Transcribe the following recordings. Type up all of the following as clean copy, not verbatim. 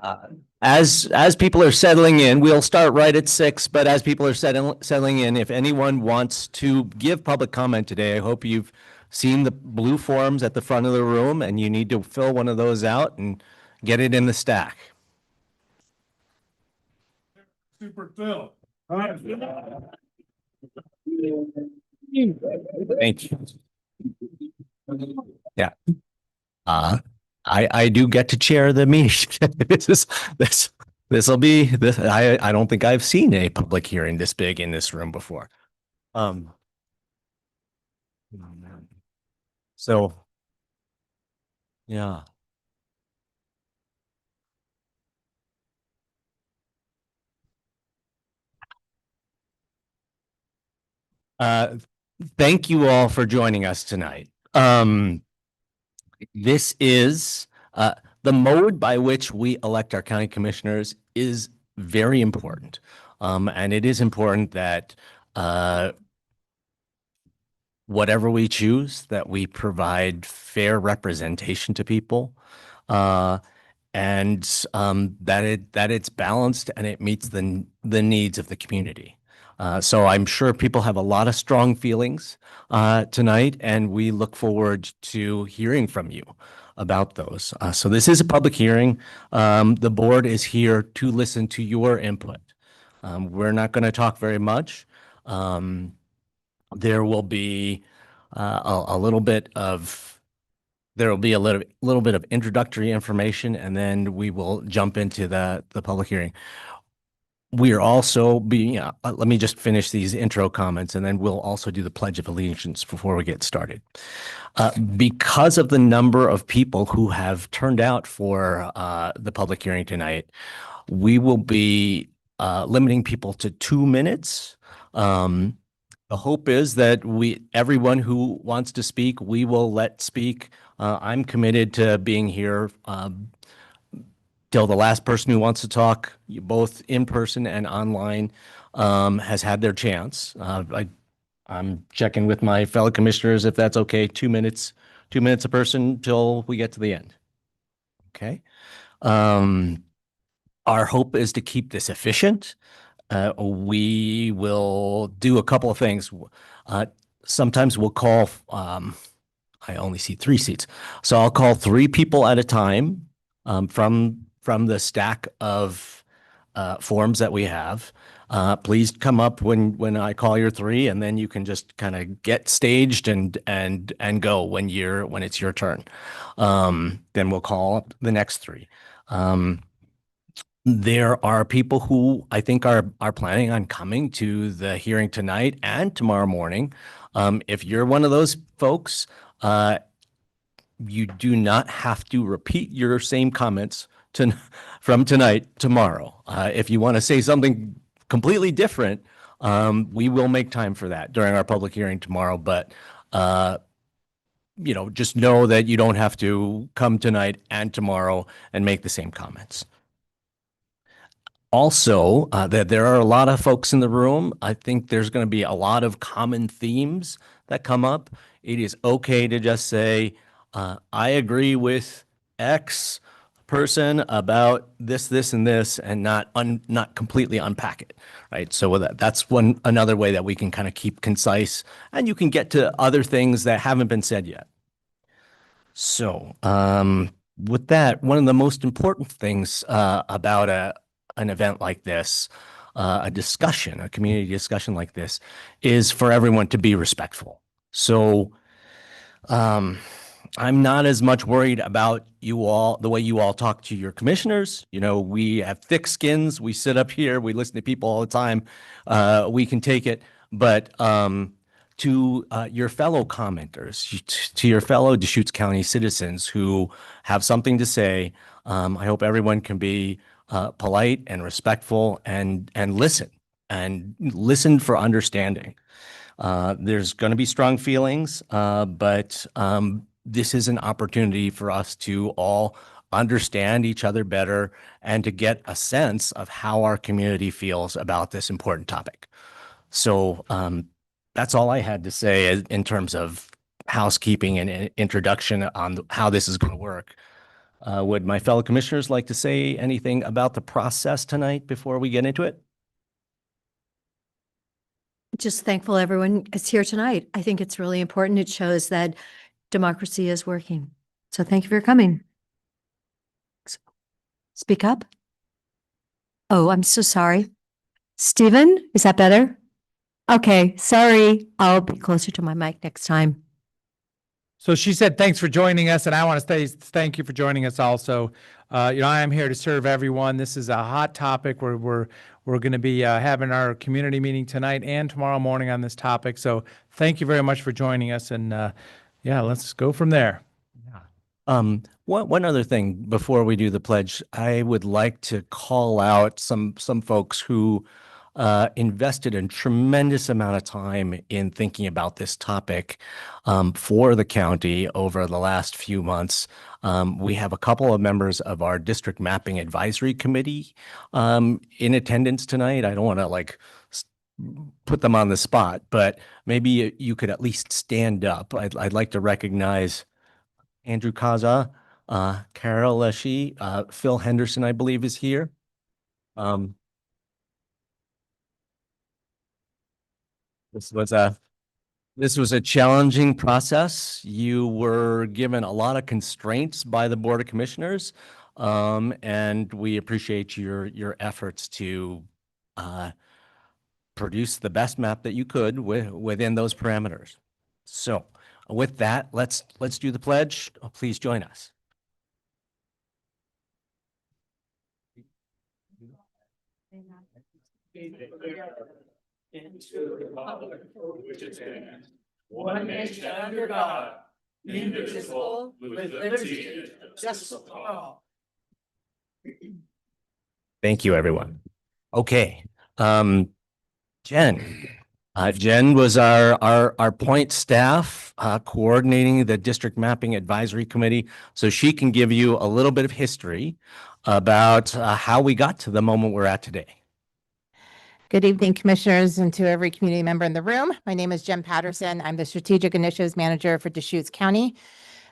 Uh, as people are settling in, we'll start right at 6, but as people are settling in, if anyone wants to give public comment today, I hope you've seen the blue forms at the front of the room and you need to fill one of those out and get it in the stack. Super Phil. Thank you. Yeah. I do get to chair the meeting. This will be this. I don't think I've seen a public hearing this big in this room before. So yeah. Thank you all for joining us tonight. This is the mode by which we elect our county commissioners is very important. And it is important that whatever we choose, that we provide fair representation to people, and that it's balanced and it meets the needs of the community. So I'm sure people have a lot of strong feelings tonight, and we look forward to hearing from you about those. So this is a public hearing. The board is here to listen to your input. We're not going to talk very much. There will be a little bit of introductory information, and then we will jump into the public hearing. We are also let me just finish these intro comments, and then we'll also do the Pledge of Allegiance before we get started. Because of the number of people who have turned out for the public hearing tonight, we will be limiting people to 2 minutes. The hope is that everyone who wants to speak, we will let speak. I'm committed to being here till the last person who wants to talk, both in person and online, has had their chance. I'm checking with my fellow commissioners if that's okay. 2 minutes a person till we get to the end. Okay. Our hope is to keep this efficient. We will do a couple of things. Sometimes we'll call, I only see 3 seats. So I'll call 3 people at a time from the stack of forms that we have. Please come up when I call your 3, and then you can just kind of get staged and go when it's your turn. Then we'll call up the next 3. There are people who I think are planning on coming to the hearing tonight and tomorrow morning. If you're one of those folks, you do not have to repeat your same comments from tonight tomorrow. If you want to say something completely different, we will make time for that during our public hearing tomorrow. But just know that you don't have to come tonight and tomorrow and make the same comments. Also, that there are a lot of folks in the room. I think there's going to be a lot of common themes that come up. It is okay to just say, I agree with X person about this, and this, and not completely unpack it, right? So that's another way that we can kind of keep concise, and you can get to other things that haven't been said yet. So with that, one of the most important things about an event like this, a community discussion like this, is for everyone to be respectful. So I'm not as much worried about you all, the way you all talk to your commissioners. We have thick skins. We sit up here. We listen to people all the time. We can take it. But to your fellow commenters, to your fellow Deschutes County citizens who have something to say, I hope everyone can be polite and respectful and listen for understanding. There's going to be strong feelings, but this is an opportunity for us to all understand each other better and to get a sense of how our community feels about this important topic. So that's all I had to say in terms of housekeeping and introduction on how this is going to work. Would my fellow commissioners like to say anything about the process tonight before we get into it? Just thankful everyone is here tonight. I think it's really important. It shows that democracy is working. So thank you for coming. Speak up. Oh, I'm so sorry. Stephen, is that better? Okay, sorry. I'll be closer to my mic next time. So she said, thanks for joining us. And I want to say thank you for joining us also. I am here to serve everyone. This is a hot topic. We're going to be having our community meeting tonight and tomorrow morning on this topic. So thank you very much for joining us. And yeah, let's go from there. One other thing before we do the pledge, I would like to call out some folks who invested a tremendous amount of time in thinking about this topic for the county over the last few months. We have a couple of members of our district mapping advisory committee in attendance tonight. I don't want to put them on the spot, but maybe you could at least stand up. I'd like to recognize Andrew Kaza, Carol Leshy, Phil Henderson, I believe, is here. This was a challenging process. You were given a lot of constraints by the Board of Commissioners, and we appreciate your efforts to produce the best map that you could within those parameters. So with that, let's do the pledge. Please join us. Into the republic for which it stands, one nation under God, indivisible, with liberty and justice for all. Thank you, everyone. Okay. Jen was our point staff coordinating the district mapping advisory committee. So she can give you a little bit of history about how we got to the moment we're at today. Good evening, commissioners, and to every community member in the room. My name is Jen Patterson. I'm the Strategic Initiatives Manager for Deschutes County.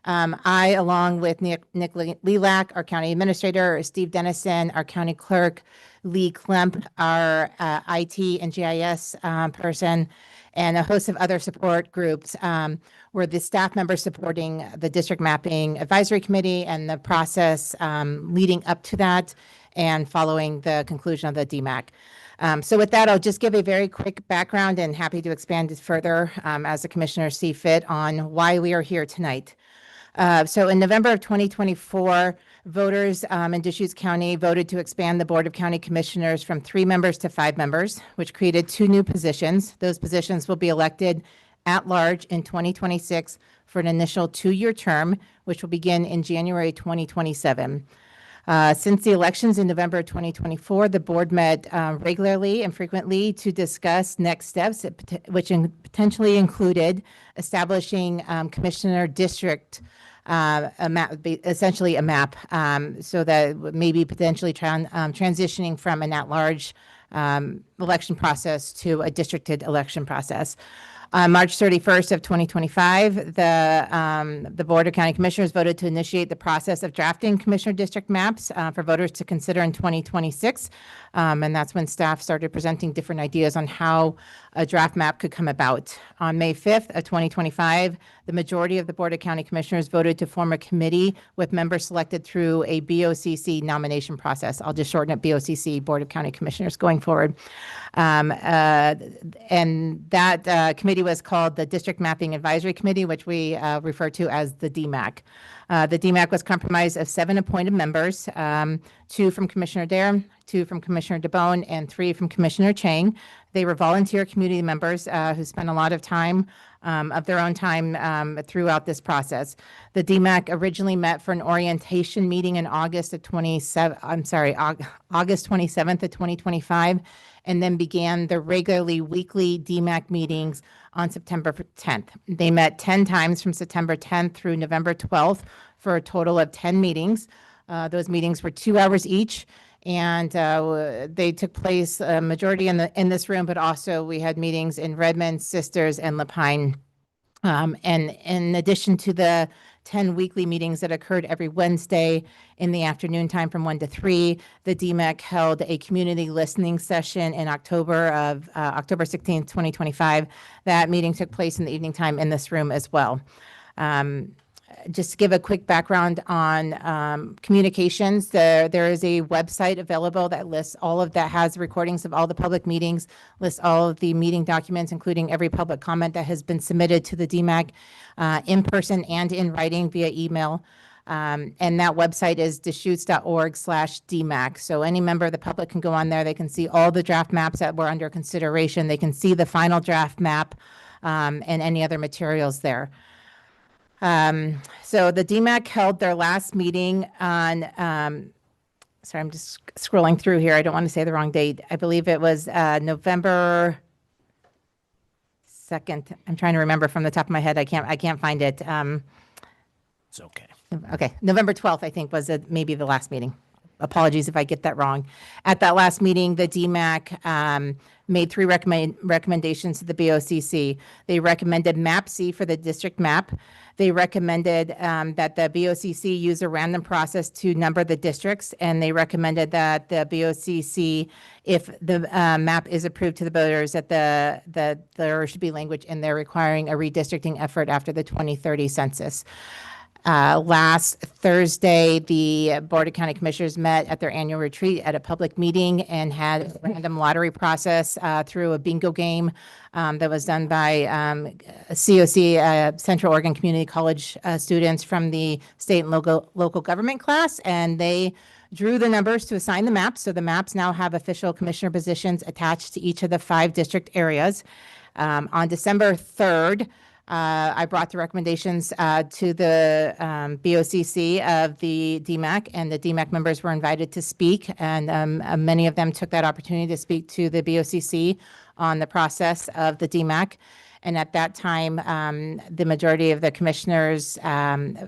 I, along with Nick Lelak, our County Administrator, Steve Dennison, our County Clerk, Lee Klemp, our IT and GIS person, and a host of other support groups were the staff members supporting the District Mapping Advisory Committee and the process leading up to that and following the conclusion of the DMAC. So with that, I'll just give a very quick background and happy to expand it further as the commissioners see fit on why we are here tonight. So in November of 2024, voters in Deschutes County voted to expand the Board of County Commissioners from 3 members to 5 members, which created 2 new positions. Those positions will be elected at large in 2026 for an initial 2-year term, which will begin in January 2027. Since the elections in November 2024, the board met regularly and frequently to discuss next steps, which potentially included establishing commissioner district, a map, essentially a map, so that maybe potentially transitioning from an at-large election process to a districted election process. On March 31st of 2025, the Board of County Commissioners voted to initiate the process of drafting Commissioner District maps for voters to consider in 2026. And that's when staff started presenting different ideas on how a draft map could come about. On May 5th of 2025, the majority of the Board of County Commissioners voted to form a committee with members selected through a BOCC nomination process. I'll just shorten it BOCC, Board of County Commissioners, going forward. And that committee was called the District Mapping Advisory Committee, which we refer to as the DMAC. The DMAC was comprised of 7 appointed members, 2 from Commissioner Dare, 2 from Commissioner DeBone, and 3 from Commissioner Chang. They were volunteer community members who spent a lot of time of their own time throughout this process. The DMAC originally met for an orientation meeting in August 27th of 2025, and then began the regularly weekly DMAC meetings on September 10th. They met 10 times from September 10th through November 12th for a total of 10 meetings. Those meetings were 2 hours each, and they took place majority in this room, but also we had meetings in Redmond, Sisters, and Lapine. And in addition to the 10 weekly meetings that occurred every Wednesday in the afternoon time from 1 to 3, the DMAC held a community listening session in October 16th, 2025. That meeting took place in the evening time in this room as well. Just to give a quick background on communications, there is a website available that lists that has recordings of all the public meetings, lists all of the meeting documents, including every public comment that has been submitted to the DMAC in person and in writing via email. And that website is deschutes.org/DMAC. So any member of the public can go on there. They can see all the draft maps that were under consideration. They can see the final draft map and any other materials there. So the DMAC held their last meeting on, sorry, I'm just scrolling through here. I don't want to say the wrong date. I believe it was November 2nd. I'm trying to remember from the top of my head. I can't find it. It's okay. Okay, November 12th, I think, was maybe the last meeting. Apologies if I get that wrong. At that last meeting, the DMAC made 3 recommendations to the BOCC. They recommended map C for the district map. They recommended that the BOCC use a random process to number the districts, and they recommended that the BOCC, if the map is approved to the voters, that there should be language in there requiring a redistricting effort after the 2030 census. Last Thursday, the Board of County Commissioners met at their annual retreat at a public meeting and had a random lottery process through a bingo game that was done by COC, Central Oregon Community College students from the state and local government class, and they drew the numbers to assign the maps. So the maps now have official commissioner positions attached to each of the 5 district areas. On December 3rd, I brought the recommendations to the BOCC of the DMAC, and the DMAC members were invited to speak, and many of them took that opportunity to speak to the BOCC on the process of the DMAC. And at that time, the majority of the commissioners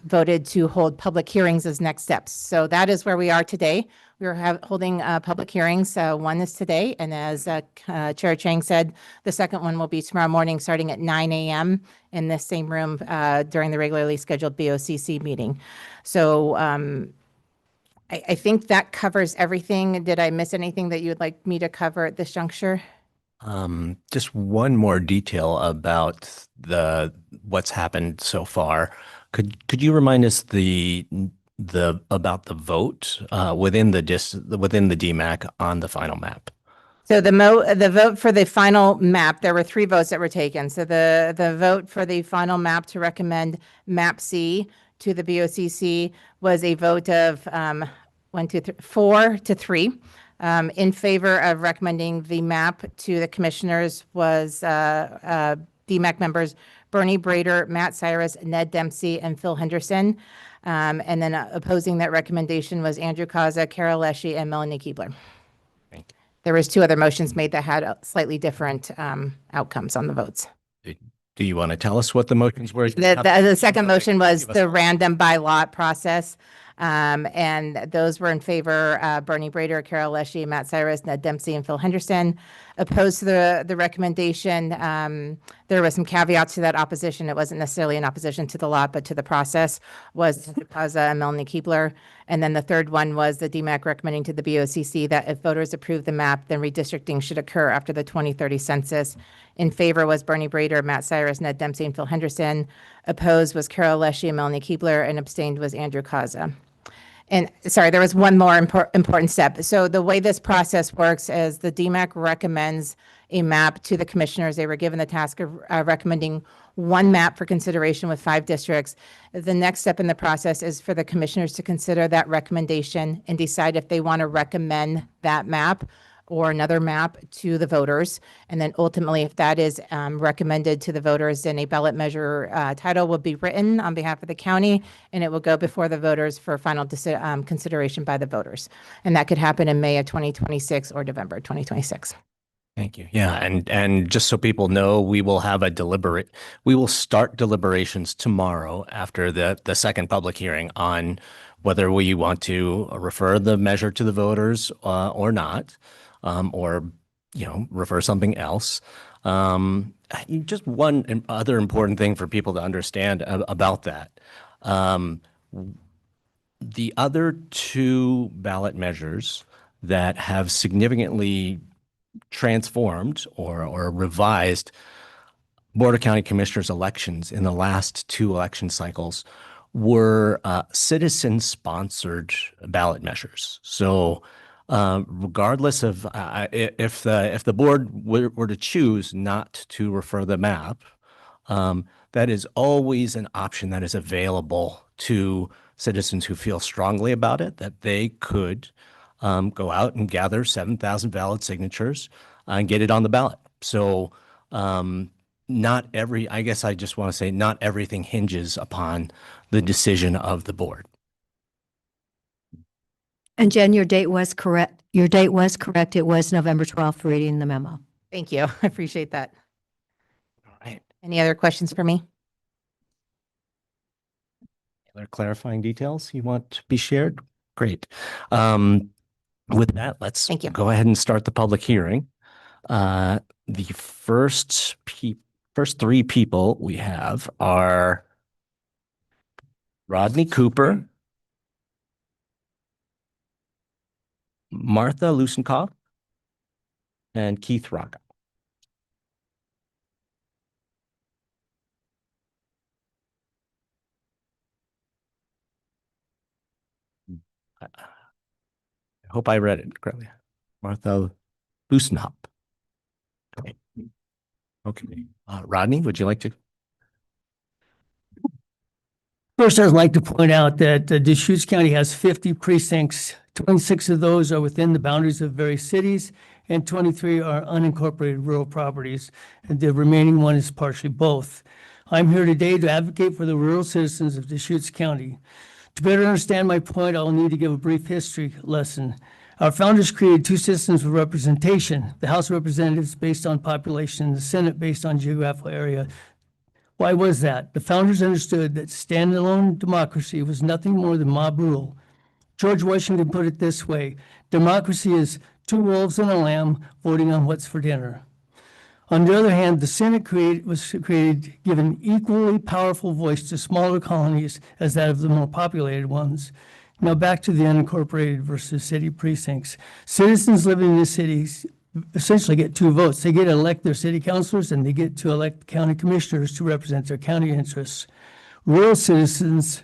voted to hold public hearings as next steps. So that is where we are today. We are holding public hearings. One is today, and as Chair Chang said, the second one will be tomorrow morning, starting at 9 a.m. in this same room during the regularly scheduled BOCC meeting. So I think that covers everything. Did I miss anything that you would like me to cover at this juncture? Just one more detail about what's happened so far. Could you remind us about the vote within the DMAC on the final map? So the vote for the final map, there were 3 votes that were taken. So the vote for the final map to recommend map C to the BOCC was a vote of 4 to 3. In favor of recommending the map to the commissioners was DMAC members Bernie Brader, Matt Cyrus, Ned Dempsey, and Phil Henderson. And then opposing that recommendation was Andrew Kaza, Carol Leshy, and Melanie Keebler. Thank you. There was 2 other motions made that had slightly different outcomes on the votes. Do you want to tell us what the motions were? The second motion was the random by lot process. And those were in favor, Bernie Brader, Carol Leshy, Matt Cyrus, Ned Dempsey, and Phil Henderson. Opposed to the recommendation, there was some caveats to that opposition. It wasn't necessarily in opposition to the lot, but to the process, was Andrew Kaza and Melanie Keebler. And then the third one was the DMAC recommending to the BOCC that if voters approve the map, then redistricting should occur after the 2030 census. In favor was Bernie Brader, Matt Cyrus, Ned Dempsey, and Phil Henderson. Opposed was Carol Leshy and Melanie Keebler, and abstained was Andrew Kaza. And sorry, there was one more important step. So the way this process works is the DMAC recommends a map to the commissioners. They were given the task of recommending one map for consideration with 5 districts. The next step in the process is for the commissioners to consider that recommendation and decide if they want to recommend that map or another map to the voters. And then ultimately, if that is recommended to the voters, then a ballot measure title will be written on behalf of the county, and it will go before the voters for final consideration by the voters. And that could happen in May of 2026 or November 2026. Thank you. Yeah, and just so people know, we will start deliberations tomorrow after the second public hearing on whether we want to refer the measure to the voters or not. Or refer something else. And just one other important thing for people to understand about that. The other two ballot measures that have significantly transformed or revised Board of County Commissioners elections in the last two election cycles were citizen-sponsored ballot measures. So regardless of if the board were to choose not to refer the map, that is always an option that is available to citizens who feel strongly about it, that they could go out and gather 7,000 valid signatures and get it on the ballot. So I guess I just want to say not everything hinges upon the decision of the board. And Jen, your date was correct. Your date was correct. It was November 12th, reading the memo. Thank you. I appreciate that. All right. Any other questions for me? Other clarifying details you want to be shared? Great. With that, let's Thank you. go ahead and start the public hearing. The first three people we have are Rodney Cooper, Martha Lusenkopf, and Keith Rocca. I hope I read it correctly. Martha Lusenhop. Okay. Okay. Rodney, would you like to? First, I'd like to point out that Deschutes County has 50 precincts. 26 of those are within the boundaries of various cities, and 23 are unincorporated rural properties. And the remaining one is partially both. I'm here today to advocate for the rural citizens of Deschutes County. To better understand my point, I'll need to give a brief history lesson. Our founders created two systems of representation, the House of Representatives based on population, and the Senate based on geographical area. Why was that? The founders understood that standalone democracy was nothing more than mob rule. George Washington put it this way: democracy is two wolves and a lamb voting on what's for dinner. On the other hand, the Senate was created, given equally powerful voice to smaller colonies as that of the more populated ones. Now back to the unincorporated versus city precincts. Citizens living in the cities essentially get two votes. They get to elect their city councilors and they get to elect county commissioners to represent their county interests. Rural citizens'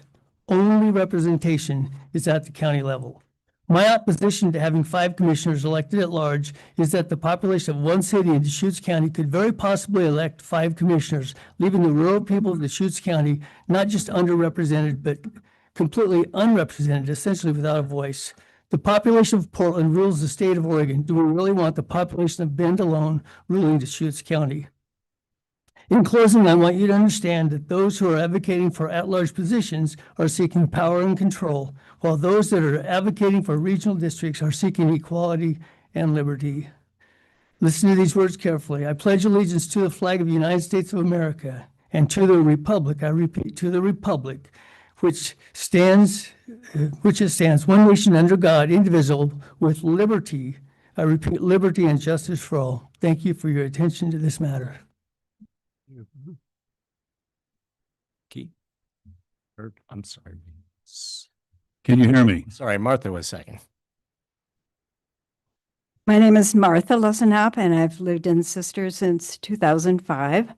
only representation is at the county level. My opposition to having 5 commissioners elected at large is that the population of one city in Deschutes County could very possibly elect 5 commissioners, leaving the rural people of Deschutes County not just underrepresented, but completely unrepresented, essentially without a voice. The population of Portland rules the state of Oregon. Do we really want the population of Bend alone ruling Deschutes County? In closing, I want you to understand that those who are advocating for at-large positions are seeking power and control, while those that are advocating for regional districts are seeking equality and liberty. Listen to these words carefully. I pledge allegiance to the flag of the United States of America and to the republic, I repeat, to the republic, which stands, one nation under God, indivisible, with liberty, I repeat, liberty and justice for all. Thank you for your attention to this matter. Keith? I'm sorry. Can you hear me? Sorry, Martha was second. My name is Martha Lusenhop, and I've lived in Sister since 2005.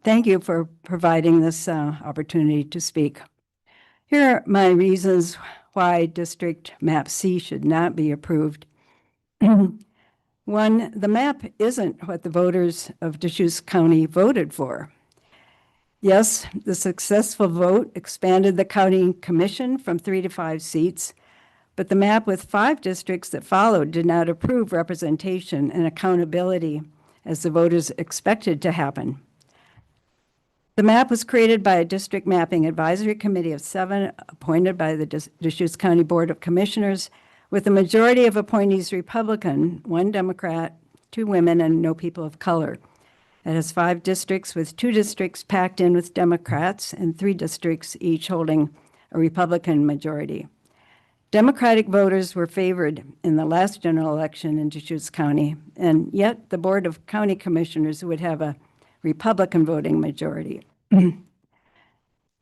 Thank you for providing this opportunity to speak. Here are my reasons why District Map C should not be approved. One, the map isn't what the voters of Deschutes County voted for. Yes, the successful vote expanded the county commission from 3 to 5 seats, but the map with 5 districts that followed did not approve representation and accountability as the voters expected to happen. The map was created by a district mapping advisory committee of 7 appointed by the Deschutes County Board of Commissioners, with the majority of appointees Republican, 1 Democrat, 2 women, and no people of color. It has 5 districts, with 2 districts packed in with Democrats and 3 districts each holding a Republican majority. Democratic voters were favored in the last general election in Deschutes County, and yet the Board of County Commissioners would have a Republican voting majority.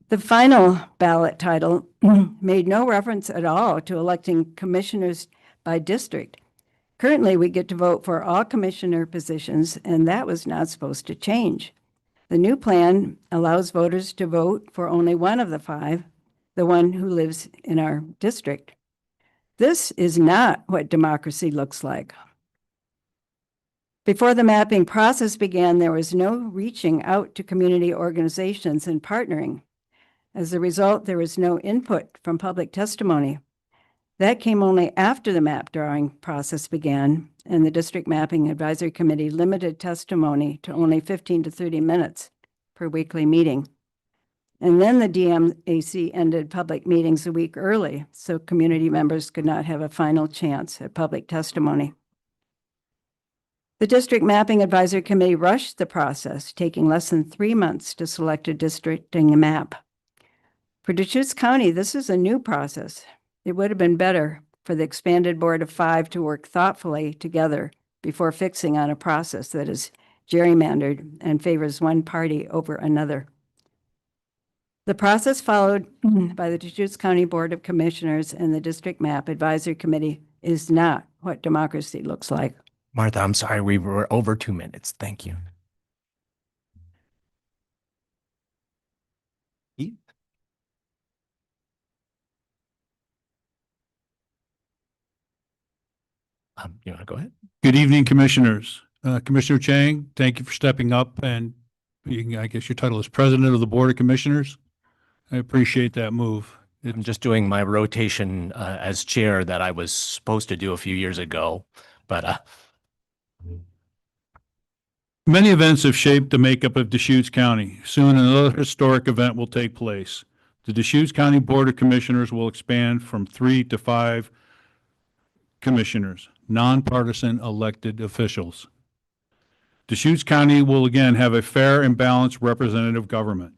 The final ballot title made no reference at all to electing commissioners by district. Currently, we get to vote for all commissioner positions, and that was not supposed to change. The new plan allows voters to vote for only one of the 5, the one who lives in our district. This is not what democracy looks like. Before the mapping process began, there was no reaching out to community organizations and partnering. As a result, there was no input from public testimony. That came only after the map drawing process began, and the District Mapping Advisory Committee limited testimony to only 15 to 30 minutes per weekly meeting. And then the DMAC ended public meetings a week early, so community members could not have a final chance at public testimony. The District Mapping Advisory Committee rushed the process, taking less than 3 months to select a districting map. For Deschutes County, this is a new process. It would have been better for the expanded board of 5 to work thoughtfully together before fixing on a process that is gerrymandered and favors one party over another. The process followed by the Deschutes County Board of Commissioners and the District Map Advisory Committee is not what democracy looks like. Martha, I'm sorry, we were over 2 minutes. Thank you. Keith? You want to go ahead? Good evening, commissioners. Commissioner Chang, thank you for stepping up and being, I guess your title is President of the Board of Commissioners. I appreciate that move. I'm just doing my rotation as chair that I was supposed to do a few years ago, but Many events have shaped the makeup of Deschutes County. Soon another historic event will take place. The Deschutes County Board of Commissioners will expand from 3 to 5 commissioners, nonpartisan elected officials. Deschutes County will again have a fair and balanced representative government.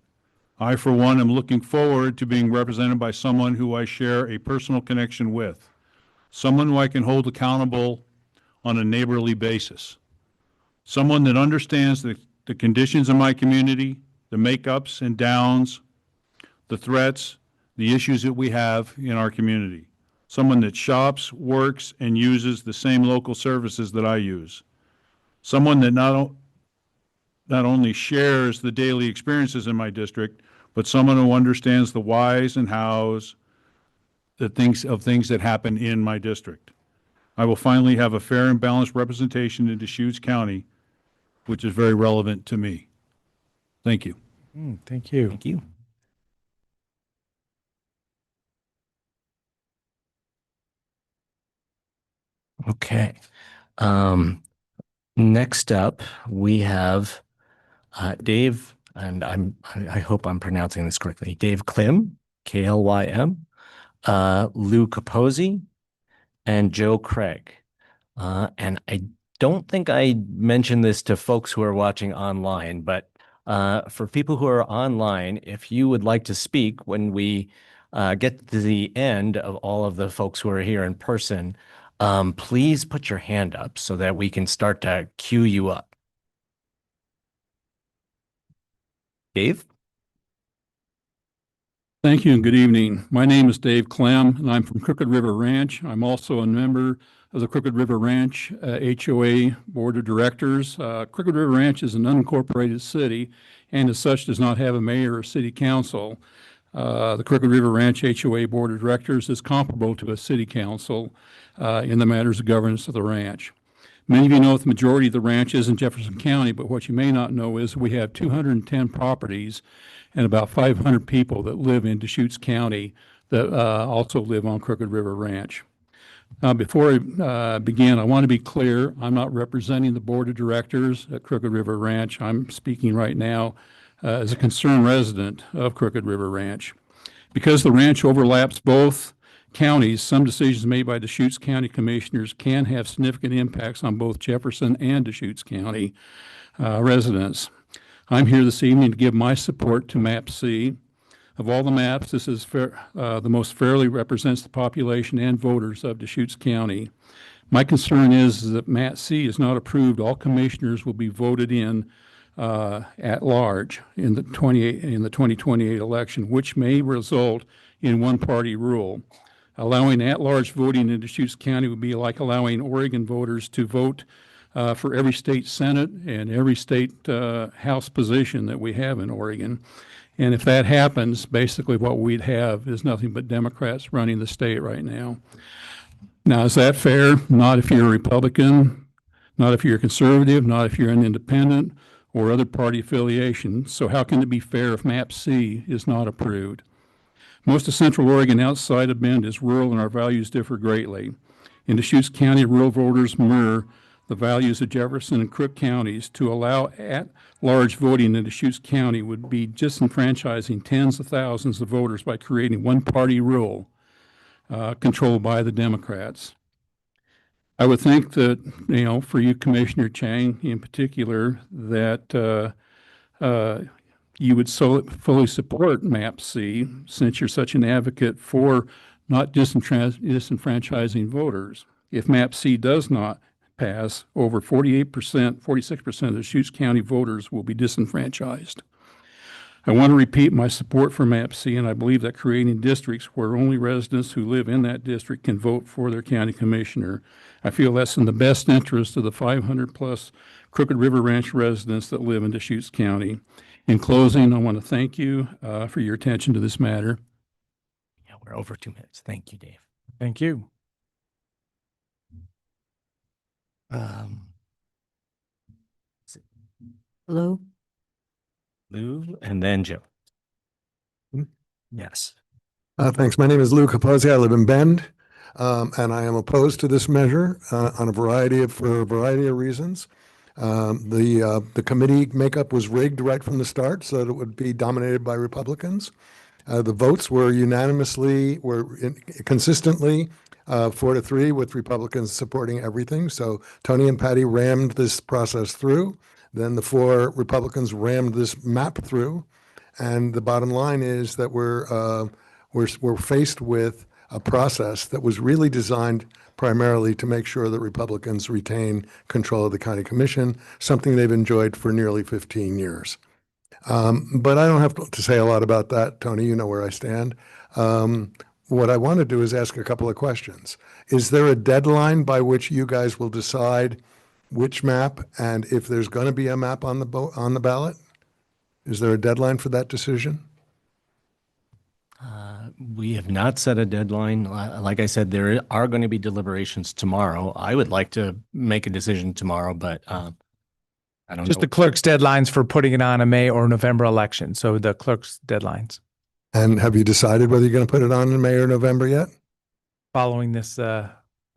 I, for one, am looking forward to being represented by someone who I share a personal connection with, someone who I can hold accountable on a neighborly basis, someone that understands the conditions in my community, the makeups and downs, the threats, the issues that we have in our community, someone that shops, works, and uses the same local services that I use, someone that not only shares the daily experiences in my district, but someone who understands the whys and hows of things that happen in my district. I will finally have a fair and balanced representation in Deschutes County, which is very relevant to me. Thank you. Thank you. thank you. Okay. Next up, we have Dave, and I hope I'm pronouncing this correctly. Dave Klim, K-L-Y-M, Lou Capozzi, and Joe Craig. And I don't think I mentioned this to folks who are watching online, but for people who are online, if you would like to speak when we get to the end of all of the folks who are here in person, please put your hand up so that we can start to queue you up. Dave? Thank you and good evening. My name is Dave Clem and I'm from Crooked River Ranch. I'm also a member of the Crooked River Ranch HOA Board of Directors. Crooked River Ranch is an unincorporated city and as such does not have a mayor or city council. The Crooked River Ranch HOA Board of Directors is comparable to a city council in the matters of governance of the ranch. Many of you know the majority of the ranch is in Jefferson County, but what you may not know is we have 210 properties and about 500 people that live in Deschutes County that also live on Crooked River Ranch. Before I begin, I want to be clear, I'm not representing the Board of Directors at Crooked River Ranch. I'm speaking right now as a concerned resident of Crooked River Ranch. Because the ranch overlaps both counties, some decisions made by Deschutes County commissioners can have significant impacts on both Jefferson and Deschutes County residents. I'm here this evening to give my support to Map C. Of all the maps, this is the most fairly represents the population and voters of Deschutes County. My concern is that Map C is not approved. All commissioners will be voted in at large in the 2028 election, which may result in one-party rule. Allowing at-large voting in Deschutes County would be like allowing Oregon voters to vote for every state Senate and every state House position that we have in Oregon. And if that happens, basically what we'd have is nothing but Democrats running the state right now. Now, is that fair? Not if you're a Republican, not if you're a conservative, not if you're an independent or other party affiliation. So how can it be fair if MAP C is not approved? Most of Central Oregon outside of Bend is rural, and our values differ greatly. In Deschutes County, rural voters mirror the values of Jefferson and Crook counties. To allow at-large voting in Deschutes County would be disenfranchising tens of thousands of voters by creating one-party rule controlled by the Democrats. I would think that, for you, Commissioner Chang in particular, that you would fully support MAP C, since you're such an advocate for not disenfranchising voters. If MAP C does not pass, over 46% of the Deschutes County voters will be disenfranchised. I want to repeat my support for MAP C, and I believe that creating districts where only residents who live in that district can vote for their county commissioner. I feel that's in the best interest of the 500-plus Crooked River Ranch residents that live in Deschutes County. In closing, I want to thank you for your attention to this matter. Yeah, we're over 2 minutes. Thank you, Dave. Thank you. Lou? Lou and then Joe. Yes. Thanks. My name is Lou Capozzi. I live in Bend, and I am opposed to this measure for a variety of reasons. The committee makeup was rigged right from the start so that it would be dominated by Republicans. The votes were consistently 4-3 with Republicans supporting everything. So Tony and Patty rammed this process through. Then the 4 Republicans rammed this map through. And the bottom line is that we're faced with a process that was really designed primarily to make sure that Republicans retain control of the county commission, something they've enjoyed for nearly 15 years. But I don't have to say a lot about that, Tony. You know where I stand. What I want to do is ask a couple of questions. Is there a deadline by which you guys will decide which map, and if there's going to be a map on the ballot? Is there a deadline for that decision? We have not set a deadline. Like I said, there are going to be deliberations tomorrow. I would like to make a decision tomorrow, but I don't Just know. the clerk's deadlines for putting it on a May or November election. So the clerk's deadlines. And have you decided whether you're going to put it on in May or November yet? Following this,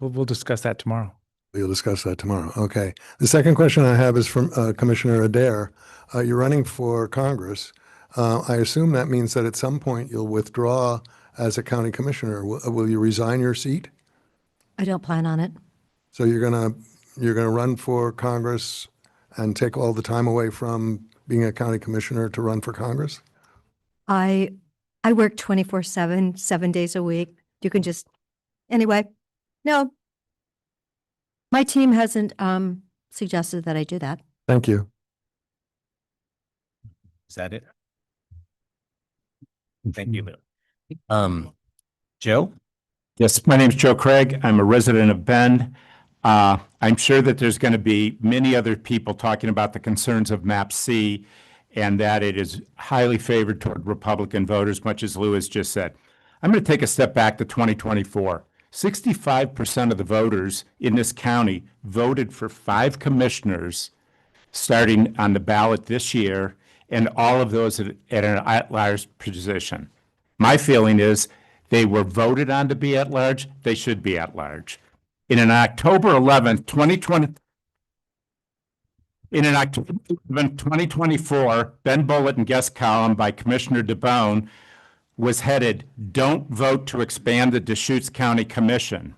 we'll discuss that tomorrow. We'll discuss that tomorrow. Okay. The second question I have is from Commissioner Adair. You're running for Congress. I assume that means that at some point you'll withdraw as a county commissioner. Will you resign your seat? I don't plan on it. So you're gonna run for Congress and take all the time away from being a county commissioner to run for Congress? I work 24/7, 7 days a week. You can just, anyway, no. My team hasn't suggested that I do that. Thank you. Is that it? Thank you, Lou. Joe? Yes, my name is Joe Craig. I'm a resident of Bend. I'm sure that there's going to be many other people talking about the concerns of MAP C and that it is highly favored toward Republican voters, much as Lou has just said. I'm going to take a step back to 2024. 65% of the voters in this county voted for 5 commissioners starting on the ballot this year, and all of those at an at-large position. My feeling is they were voted on to be at-large, they should be at-large. In an October 11th, 2024 Ben Bulletin guest column by Commissioner DeBone was headed, "Don't vote to expand the Deschutes County Commission."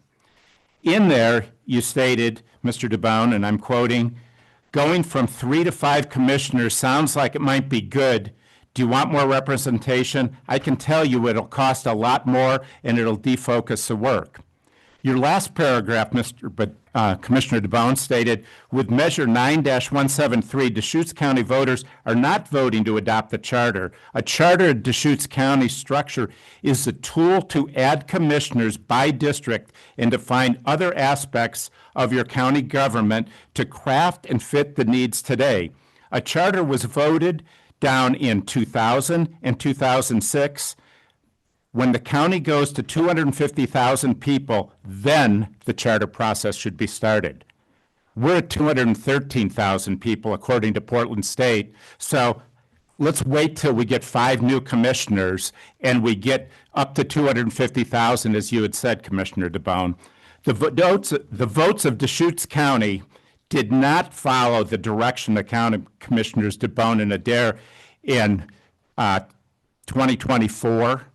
In there, you stated, Mr. DeBone, and I'm quoting, "Going from 3 to 5 commissioners sounds like it might be good. Do you want more representation? I can tell you it'll cost a lot more and it'll defocus the work." Your last paragraph, Mr. Commissioner DeBonne stated, with Measure 9-173, Deschutes County voters are not voting to adopt the charter. A charter of Deschutes County structure is a tool to add commissioners by district and define other aspects of your county government to craft and fit the needs today. A charter was voted down in 2000 and 2006. When the county goes to 250,000 people, then the charter process should be started. We're at 213,000 people, according to Portland State. So let's wait till we get 5 new commissioners and we get up to 250,000, as you had said, Commissioner DeBonne. The votes of Deschutes County did not follow the direction of County Commissioners DeBonne and Adair in 2024.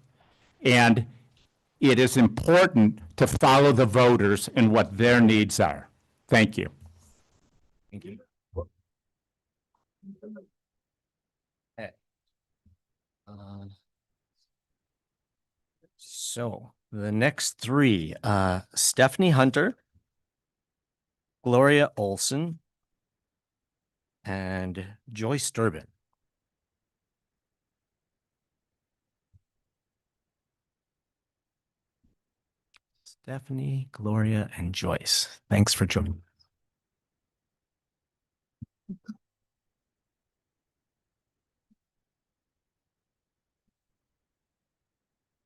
And it is important to follow the voters and what their needs are. Thank you. Thank you. Okay. So the next 3, Stephanie Hunter, Gloria Olson, and Joyce Durbin. Stephanie, Gloria, and Joyce. Thanks for joining.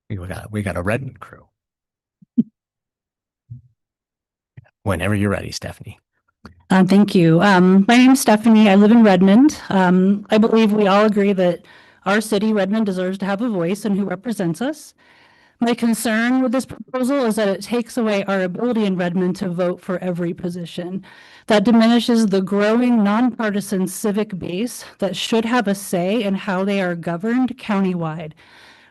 We got a Redmond crew. Whenever you're ready, Stephanie. Thank you. My name's Stephanie. I live in Redmond. I believe we all agree that our city, Redmond, deserves to have a voice in who represents us. My concern with this proposal is that it takes away our ability in Redmond to vote for every position. That diminishes the growing nonpartisan civic base that should have a say in how they are governed countywide.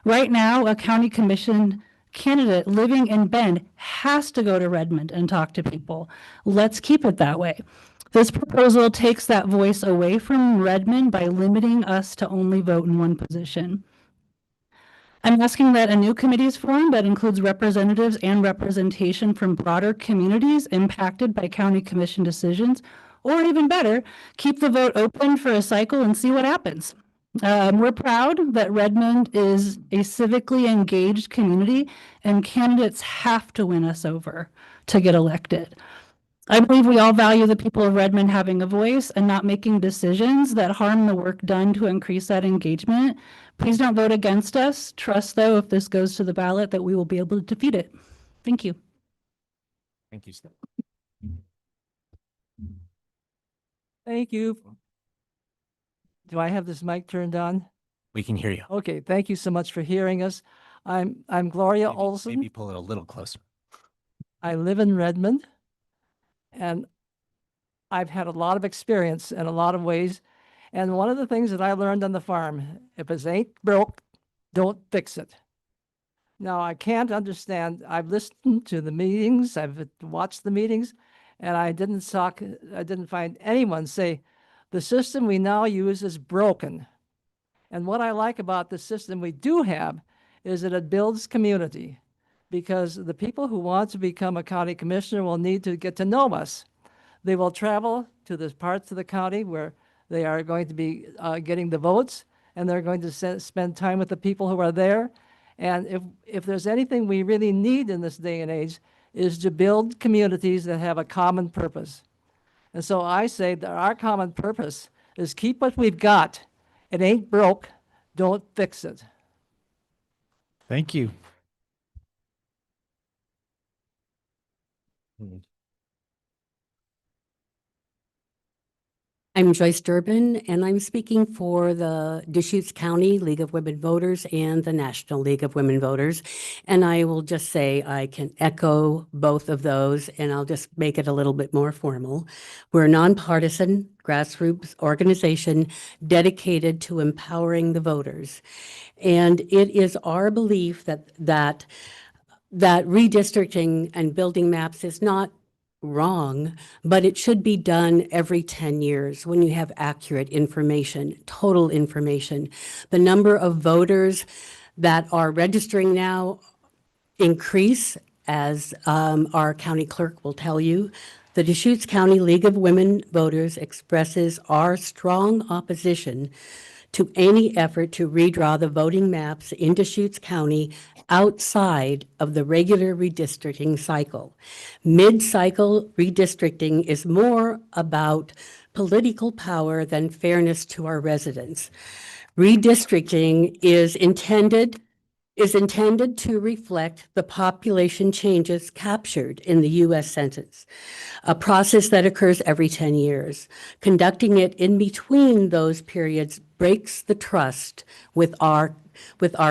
Right now, a county commission candidate living in Bend has to go to Redmond and talk to people. Let's keep it that way. This proposal takes that voice away from Redmond by limiting us to only vote in one position. I'm asking that a new committee is formed that includes representatives and representation from broader communities impacted by county commission decisions, or even better, keep the vote open for a cycle and see what happens. We're proud that Redmond is a civically engaged community and candidates have to win us over to get elected. I believe we all value the people of Redmond having a voice and not making decisions that harm the work done to increase that engagement. Please don't vote against us. Trust, though, if this goes to the ballot, that we will be able to defeat it. Thank you. Thank you, Steph. Thank you. Do I have this mic turned on? We can hear you. Okay, thank you so much for hearing us. I'm Gloria Olson. Maybe pull it a little closer. I live in Redmond, and I've had a lot of experience in a lot of ways. And one of the things that I learned on the farm, if it ain't broke, don't fix it. Now, I can't understand. I've listened to the meetings, I've watched the meetings, and I didn't find anyone say, the system we now use is broken. And what I like about the system we do have is that it builds community, because the people who want to become a county commissioner will need to get to know us. They will travel to the parts of the county where they are going to be getting the votes, and they're going to spend time with the people who are there. And if there's anything we really need in this day and age, is to build communities that have a common purpose. And so I say that our common purpose is keep what we've got. It ain't broke, don't fix it. Thank you. I'm Joyce Durbin, and I'm speaking for the Deschutes County League of Women Voters and the National League of Women Voters. And I will just say I can echo both of those, and I'll just make it a little bit more formal. We're a nonpartisan grassroots organization dedicated to empowering the voters. And it is our belief that redistricting and building maps is not wrong, but it should be done every 10 years when you have accurate information, total information. The number of voters that are registering now increase, as our county clerk will tell you. The Deschutes County League of Women Voters expresses our strong opposition to any effort to redraw the voting maps in Deschutes County outside of the regular redistricting cycle. Mid-cycle redistricting is more about political power than fairness to our residents. Redistricting is intended to reflect the population changes captured in the U.S. Census, a process that occurs every 10 years. Conducting it in between those periods breaks the trust with our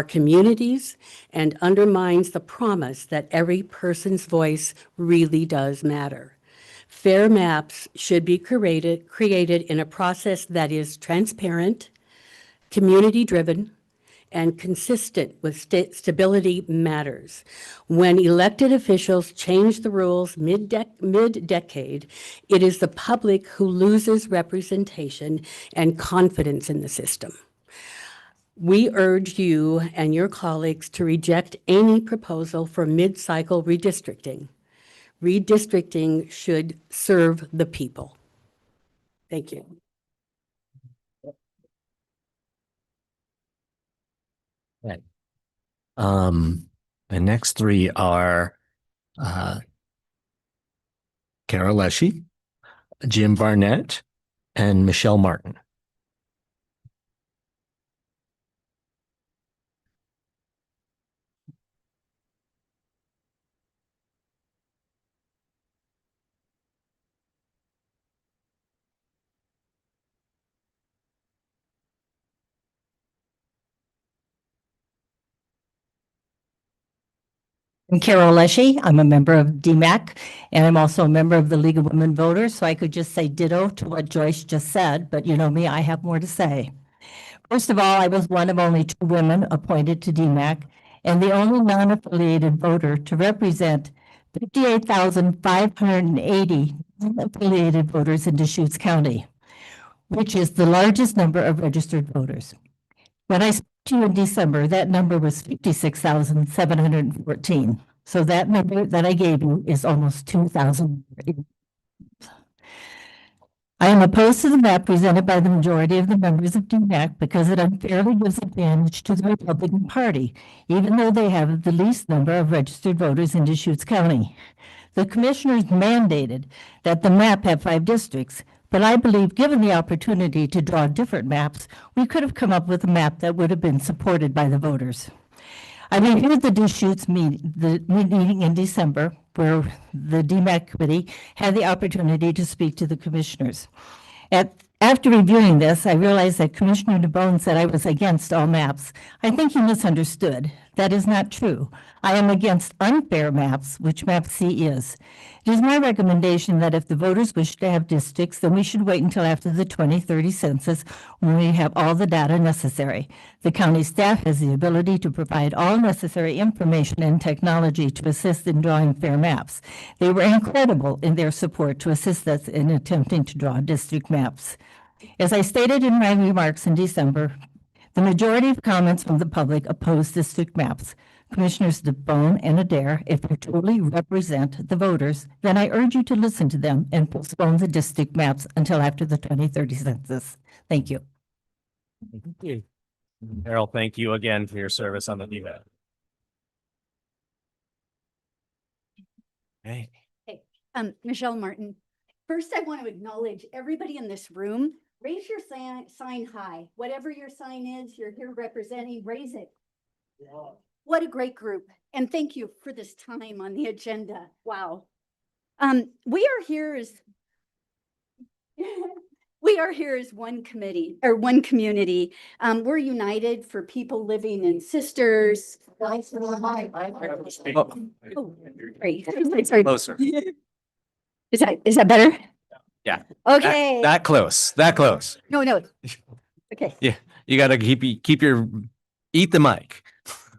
communities and undermines the promise that every person's voice really does matter. Fair maps should be created in a process that is transparent, community-driven, and consistent with stability matters. When elected officials change the rules mid-decade, it is the public who loses representation and confidence in the system. We urge you and your colleagues to reject any proposal for mid-cycle redistricting. Redistricting should serve the people. Thank you. Right. The next three are Carol Leshy, Jim Barnett, and Michelle Martin. I'm Carol Leshy. I'm a member of DMAC, and I'm also a member of the League of Women Voters, so I could just say ditto to what Joyce just said, but you know me, I have more to say. First of all, I was one of only 2 women appointed to DMAC, and the only non-affiliated voter to represent 58,580 affiliated voters in Deschutes County, which is the largest number of registered voters. When I spoke to you in December, that number was 56,714. So that number that I gave you is almost 2,000. I am opposed to the map presented by the majority of the members of DMAC because it unfairly gives advantage to the Republican Party, even though they have the least number of registered voters in Deschutes County. The commissioners mandated that the map have 5 districts, but I believe given the opportunity to draw different maps, we could have come up with a map that would have been supported by the voters. I reviewed the Deschutes meeting in December, where the DMAC committee had the opportunity to speak to the commissioners. After reviewing this, I realized that Commissioner DeBone said I was against all maps. I think he misunderstood. That is not true. I am against unfair maps, which map C is. It is my recommendation that if the voters wish to have districts, then we should wait until after the 2030 census when we have all the data necessary. The county staff has the ability to provide all necessary information and technology to assist in drawing fair maps. They were incredible in their support to assist us in attempting to draw district maps. As I stated in my remarks in December, the majority of comments from the public oppose district maps. Commissioners DeBone and Adair, if you truly represent the voters, then I urge you to listen to them and postpone the district maps until after the 2030 census. Thank you. Thank you. Carol, thank you again for your service on the DMAC. Hey. Michelle Martin. First, I want to acknowledge everybody in this room. Raise your sign high. Whatever your sign is, you're here representing, raise it. Yeah. What a great group. And thank you for this time on the agenda. Wow. We are here as one committee or one community. We're united for people living in sisters. Oh, great. Sorry. Closer. Is that better? Yeah. Okay. That close. That close. No. Okay. Yeah. You got to eat the mic.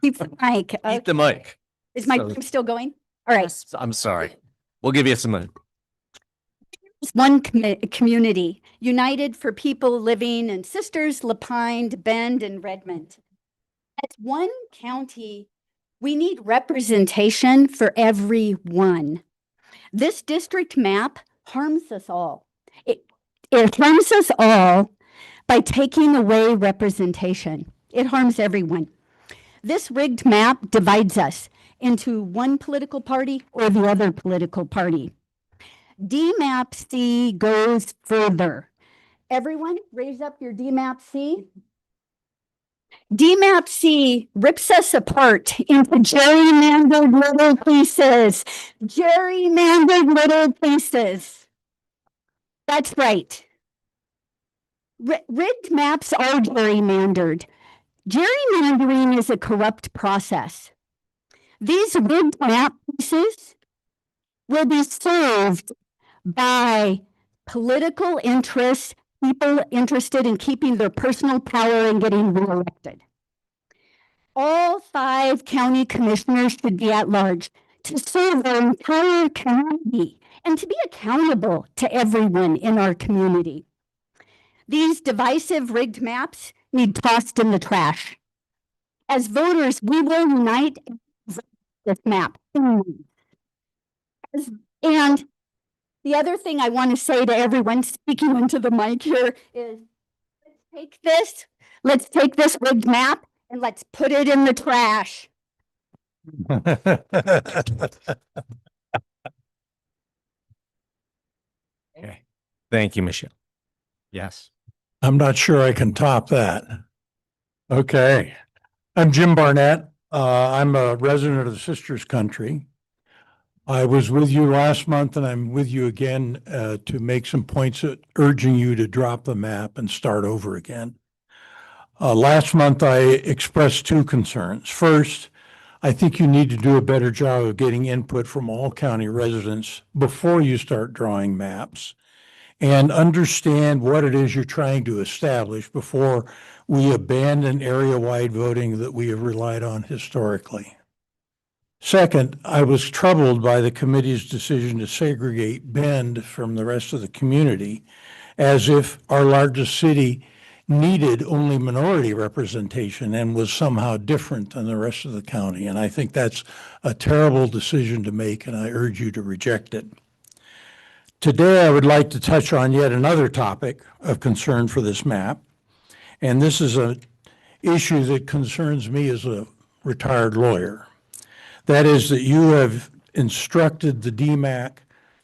Keep the mic. Eat the mic. Is my So- time still going? All right. I'm sorry. We'll give you some. It's one community, united for people living in Sisters, Lapine, Bend, and Redmond. As one county, we need representation for everyone. This district map harms us all. It harms us all by taking away representation. It harms everyone. This rigged map divides us into one political party or the other political party. DMAP C goes further. Everyone, raise up your DMAP C. DMAP C rips us apart into gerrymandered little pieces. Gerrymandered little pieces. That's right. Rigged maps are gerrymandered. Gerrymandering is a corrupt process. These rigged map pieces will be served by political interests, people interested in keeping their personal power and getting reelected. All 5 county commissioners should be at large to serve our entire community and to be accountable to everyone in our community. These divisive rigged maps need tossed in the trash. As voters, we will unite and vote this map. And the other thing I want to say to everyone speaking into the mic here is, let's take this rigged map and let's put it in the trash. Okay. Thank you, Michelle. Yes. I'm not sure I can top that. Okay. I'm Jim Barnett. I'm a resident of the Sisters Country. I was with you last month and I'm with you again to make some points urging you to drop the map and start over again. Last month, I expressed 2 concerns. First, I think you need to do a better job of getting input from all county residents before you start drawing maps and understand what it is you're trying to establish before we abandon area-wide voting that we have relied on historically. Second, I was troubled by the committee's decision to segregate Bend from the rest of the community as if our largest city needed only minority representation and was somehow different than the rest of the county. And I think that's a terrible decision to make, and I urge you to reject it. Today, I would like to touch on yet another topic of concern for this map. And this is an issue that concerns me as a retired lawyer. That is that you have instructed the DMAC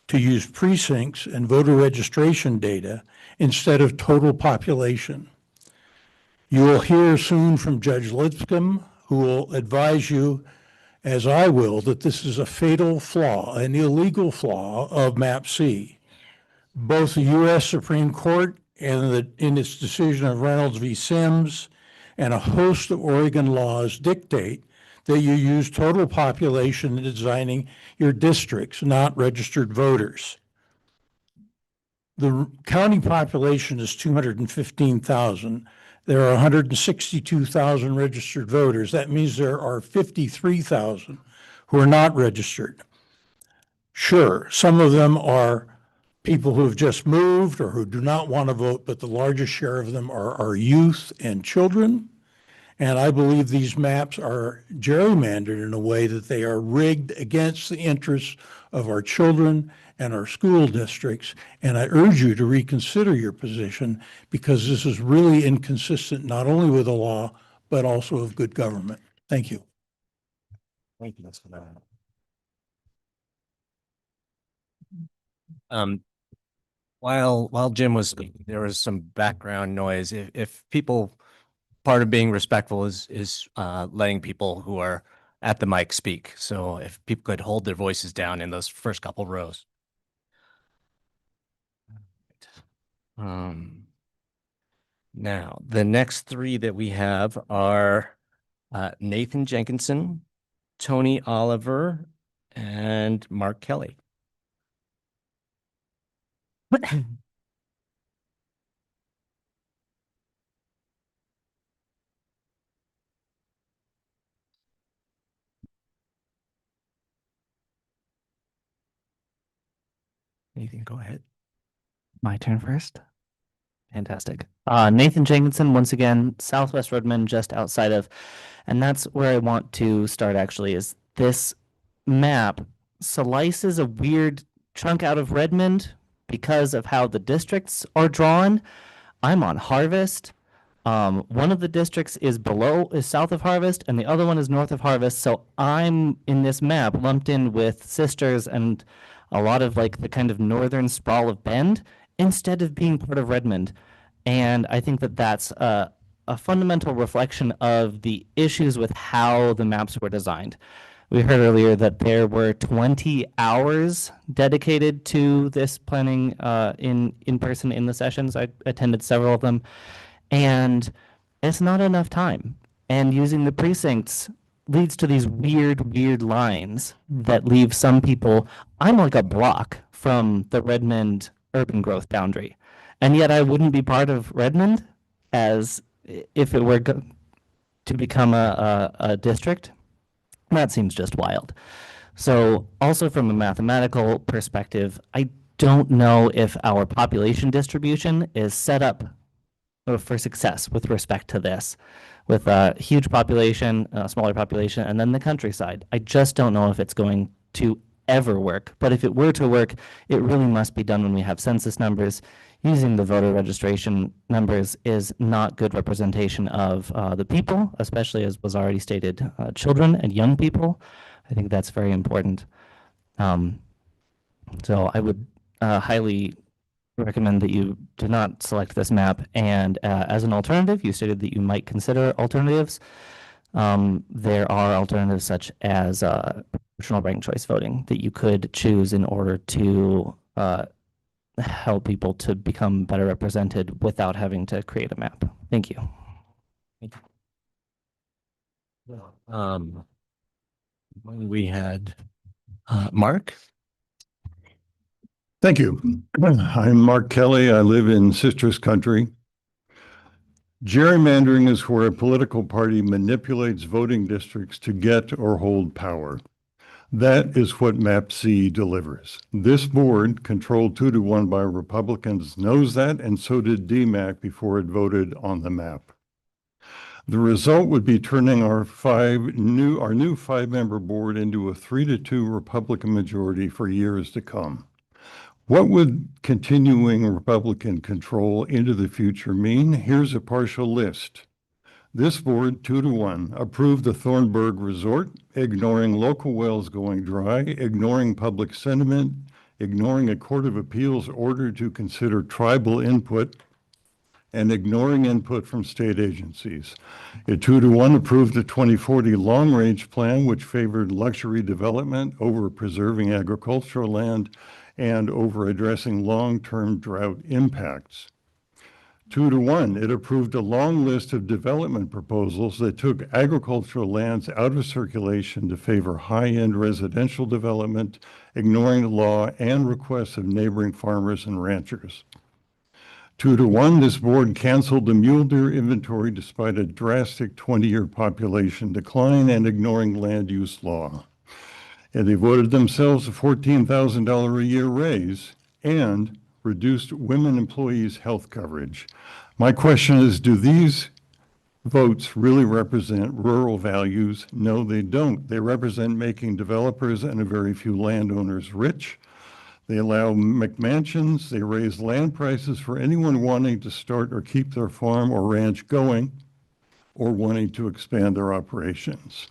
to use precincts and voter registration data instead of total population. You will hear soon from Judge Lipscomb, who will advise you, as I will, that this is a fatal flaw, an illegal flaw of MAP-C. Both the U.S. Supreme Court and in its decision of Reynolds v. Sims and a host of Oregon laws dictate that you use total population in designing your districts, not registered voters. The county population is 215,000. There are 162,000 registered voters. That means there are 53,000 who are not registered. Sure, some of them are people who have just moved or who do not want to vote, but the largest share of them are our youth and children. And I believe these maps are gerrymandered in a way that they are rigged against the interests of our children and our school districts. And I urge you to reconsider your position because this is really inconsistent, not only with the law, but also of good government. Thank you. Thank you. That's for that. While Jim was speaking, there was some background noise. If people, part of being respectful is letting people who are at the mic speak. So if people could hold their voices down in those first couple rows. Now, the next 3 that we have are Nathan Jenkinson, Tony Oliver, and Mark Kelly. Nathan, go ahead. My turn first. Fantastic. Nathan Jenkinson, once again, Southwest Redmond, just outside of, and that's where I want to start actually, is this map slices a weird chunk out of Redmond because of how the districts are drawn. I'm on Harvest. One of the districts is south of Harvest, and the other one is north of Harvest. So I'm in this map lumped in with Sisters and a lot of like the kind of northern sprawl of Bend instead of being part of Redmond. And I think that that's a fundamental reflection of the issues with how the maps were designed. We heard earlier that there were 20 hours dedicated to this planning in person in the sessions. I attended several of them. And it's not enough time. And using the precincts leads to these weird lines that leave some people, I'm like a block from the Redmond urban growth boundary. And yet I wouldn't be part of Redmond as if it were to become a district. That seems just wild. So also from a mathematical perspective, I don't know if our population distribution is set up for success with respect to this, with a huge population, a smaller population, and then the countryside. I just don't know if it's going to ever work. But if it were to work, it really must be done when we have census numbers. Using the voter registration numbers is not good representation of the people, especially as was already stated, children and young people. I think that's very important. So I would highly recommend that you do not select this map. And as an alternative, you stated that you might consider alternatives. There are alternatives such as proportional ranked choice voting that you could choose in order to help people to become better represented without having to create a map. Thank you. We had Mark. Thank you. I'm Mark Kelly. I live in Sisters Country. Gerrymandering is where a political party manipulates voting districts to get or hold power. That is what Map C delivers. This board, controlled 2-1 by Republicans, knows that, and so did DMAC before it voted on the map. The result would be turning our new 5-member board into a 3-2 Republican majority for years to come. What would continuing Republican control into the future mean? Here's a partial list. This board, 2-1, approved the Thornburg Resort, ignoring local wells going dry, ignoring public sentiment, ignoring a Court of Appeals order to consider tribal input, and ignoring input from state agencies. It 2-1 approved the 2040 long-range plan, which favored luxury development over preserving agricultural land and over addressing long-term drought impacts. 2-1, it approved a long list of development proposals that took agricultural lands out of circulation to favor high-end residential development, ignoring the law and requests of neighboring farmers and ranchers. 2-1, this board canceled the mule deer inventory despite a drastic 20-year population decline and ignoring land use law. And they voted themselves a $14,000 a year raise and reduced women employees' health coverage. My question is, do these votes really represent rural values? No, they don't. They represent making developers and a very few landowners rich. They allow McMansions. They raise land prices for anyone wanting to start or keep their farm or ranch going or wanting to expand their operations.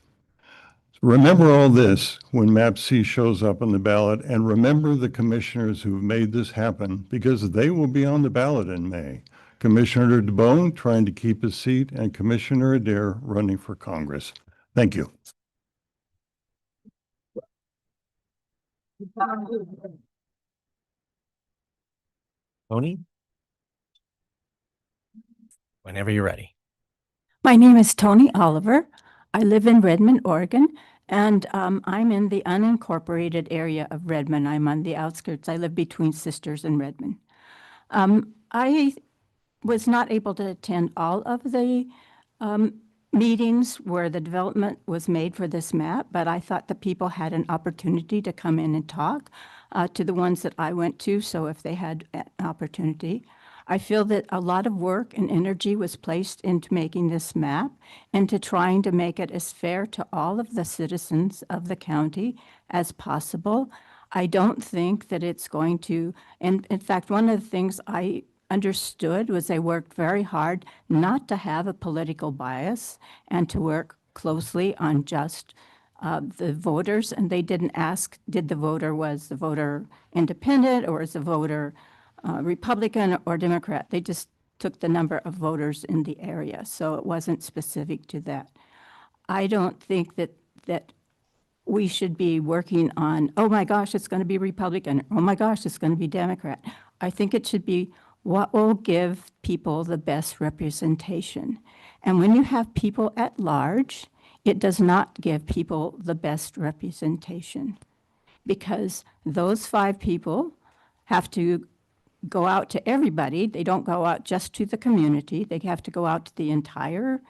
Remember all this when Map C shows up on the ballot, and remember the commissioners who've made this happen, because they will be on the ballot in May. Commissioner DeBone trying to keep his seat, and Commissioner Adair running for Congress. Thank you. Tony? Whenever you're ready. My name is Tony Oliver. I live in Redmond, Oregon, and I'm in the unincorporated area of Redmond. I'm on the outskirts. I live between Sisters and Redmond. I was not able to attend all of the meetings where the development was made for this map, but I thought the people had an opportunity to come in and talk to the ones that I went to, so if they had an opportunity. I feel that a lot of work and energy was placed into making this map and to trying to make it as fair to all of the citizens of the county as possible. I don't think that it's going to, and in fact, one of the things I understood was they worked very hard not to have a political bias and to work closely on just the voters. And they didn't ask, was the voter independent or is the voter Republican or Democrat? They just took the number of voters in the area. So it wasn't specific to that. I don't think that we should be working on, oh my gosh, it's going to be Republican. Oh my gosh, it's going to be Democrat. I think it should be what will give people the best representation. And when you have people at large, it does not give people the best representation because those 5 people have to go out to everybody. They don't go out just to the community. They have to go out to the entire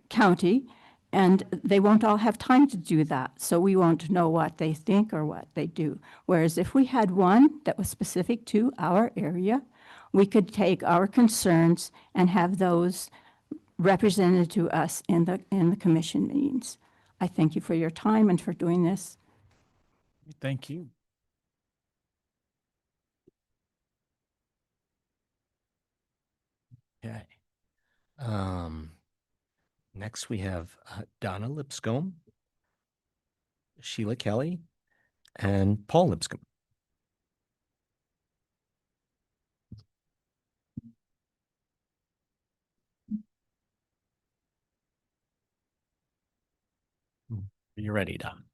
county, and they won't all have time to do that. So we won't know what they think or what they do. Whereas if we had one that was specific to our area, we could take our concerns and have those represented to us in the commission meetings. I thank you for your time and for doing this. Thank you. Okay. Next we have Donna Lipscomb, Sheila Kelly, and Paul Lipscomb. You're ready, Don.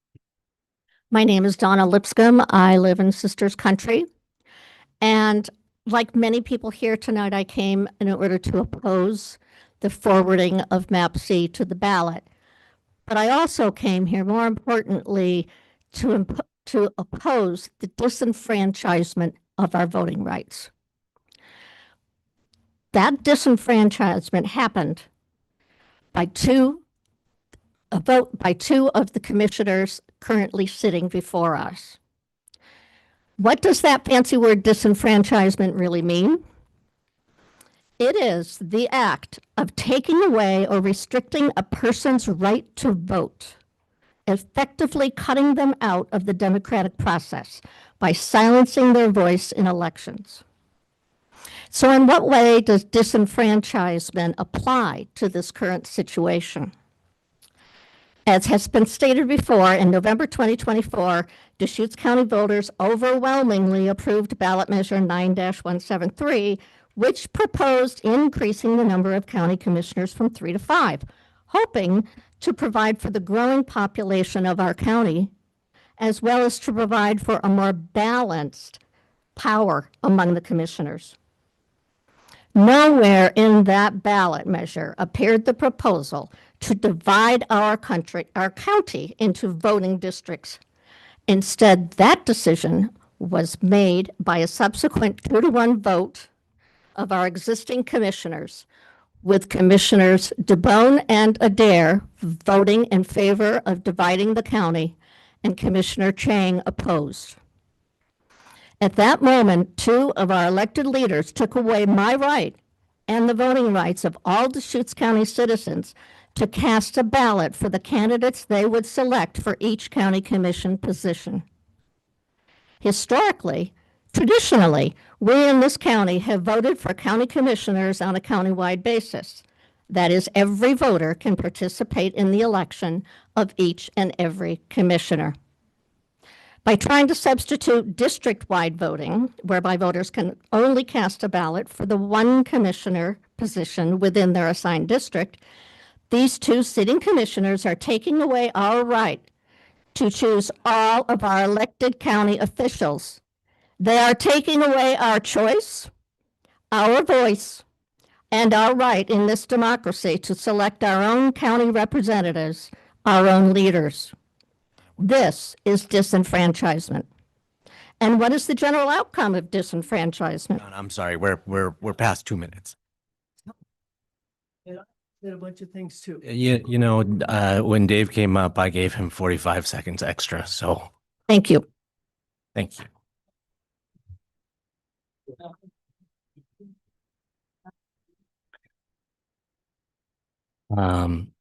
My name is Donna Lipscomb. I live in Sisters Country. And like many people here tonight, I came in order to oppose the forwarding of Map C to the ballot. But I also came here, more importantly, to oppose the disenfranchisement of our voting rights. That disenfranchisement happened by a vote by 2 of the commissioners currently sitting before us. What does that fancy word disenfranchisement really mean? It is the act of taking away or restricting a person's right to vote, effectively cutting them out of the democratic process by silencing their voice in elections. So in what way does disenfranchisement apply to this current situation? As has been stated before, in November 2024, Deschutes County voters overwhelmingly approved ballot measure 9-173, which proposed increasing the number of county commissioners from 3 to 5, hoping to provide for the growing population of our county, as well as to provide for a more balanced power among the commissioners. Nowhere in that ballot measure appeared the proposal to divide our county into voting districts. Instead, that decision was made by a subsequent 2-to-1 vote of our existing commissioners, with Commissioners DeBone and Adair voting in favor of dividing the county and Commissioner Chang opposed. At that moment, 2 of our elected leaders took away my right and the voting rights of all Deschutes County citizens to cast a ballot for the candidates they would select for each county commission position. Historically, traditionally, we in this county have voted for county commissioners on a countywide basis. That is, every voter can participate in the election of each and every commissioner. By trying to substitute district-wide voting, whereby voters can only cast a ballot for the one commissioner position within their assigned district, these 2 sitting commissioners are taking away our right to choose all of our elected county officials. They are taking away our choice, our voice, and our right in this democracy to select our own county representatives, our own leaders. This is disenfranchisement. And what is the general outcome of disenfranchisement? I'm sorry, we're past 2 minutes. Did a bunch of things too. You know, when Dave came up, I gave him 45 seconds extra. So Thank you. thank you.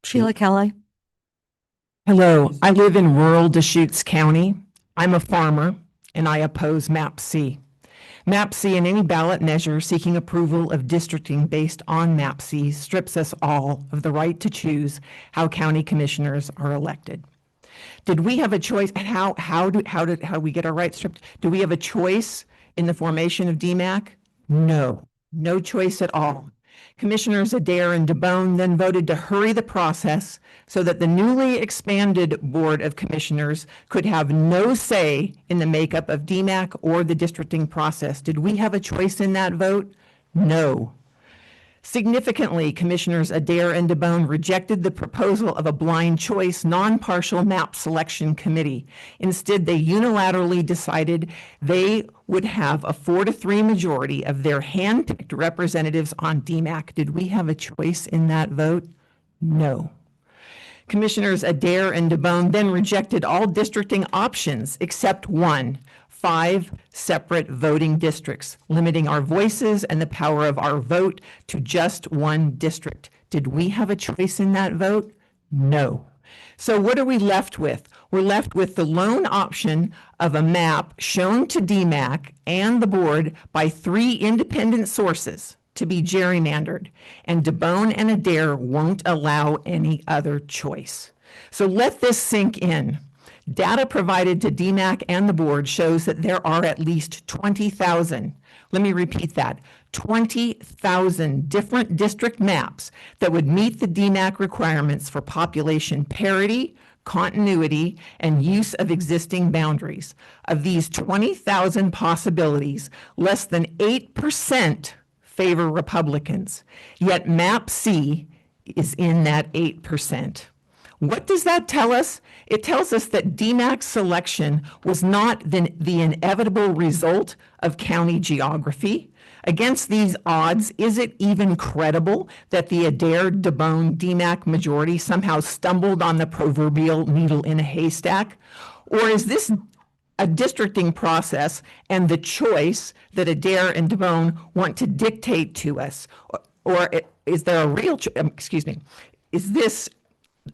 Sheila Kelly. Hello, I live in rural Deschutes County. I'm a farmer, and I oppose MAP C. MAP C and any ballot measure seeking approval of districting based on MAP C strips us all of the right to choose how county commissioners are elected. Did we have a choice? How do we get our rights stripped? Do we have a choice in the formation of DMAC? No, no choice at all. Commissioners Adair and DeBone then voted to hurry the process so that the newly expanded Board of Commissioners could have no say in the makeup of DMAC or the districting process. Did we have a choice in that vote? No. Significantly, Commissioners Adair and DeBone rejected the proposal of a blind choice, non-partial map selection committee. Instead, they unilaterally decided they would have a 4-3 majority of their hand-picked representatives on DMAC. Did we have a choice in that vote? No. Commissioners Adair and DeBone then rejected all districting options except one: 5 separate voting districts, limiting our voices and the power of our vote to just one district. Did we have a choice in that vote? No. So what are we left with? We're left with the lone option of a map shown to DMAC and the board by 3 independent sources to be gerrymandered, and DeBone and Adair won't allow any other choice. So let this sink in. Data provided to DMAC and the board shows that there are at least 20,000, let me repeat that, 20,000 different district maps that would meet the DMAC requirements for population parity, continuity, and use of existing boundaries. Of these 20,000 possibilities, less than 8% favor Republicans, yet Map C is in that 8%. What does that tell us? It tells us that DMAC's selection was not the inevitable result of county geography. Against these odds, is it even credible that the Adair-DeBone DMAC majority somehow stumbled on the proverbial needle in a haystack? Or is this a districting process and the choice that Adair and DeBone want to dictate to us? Or is there a real, is this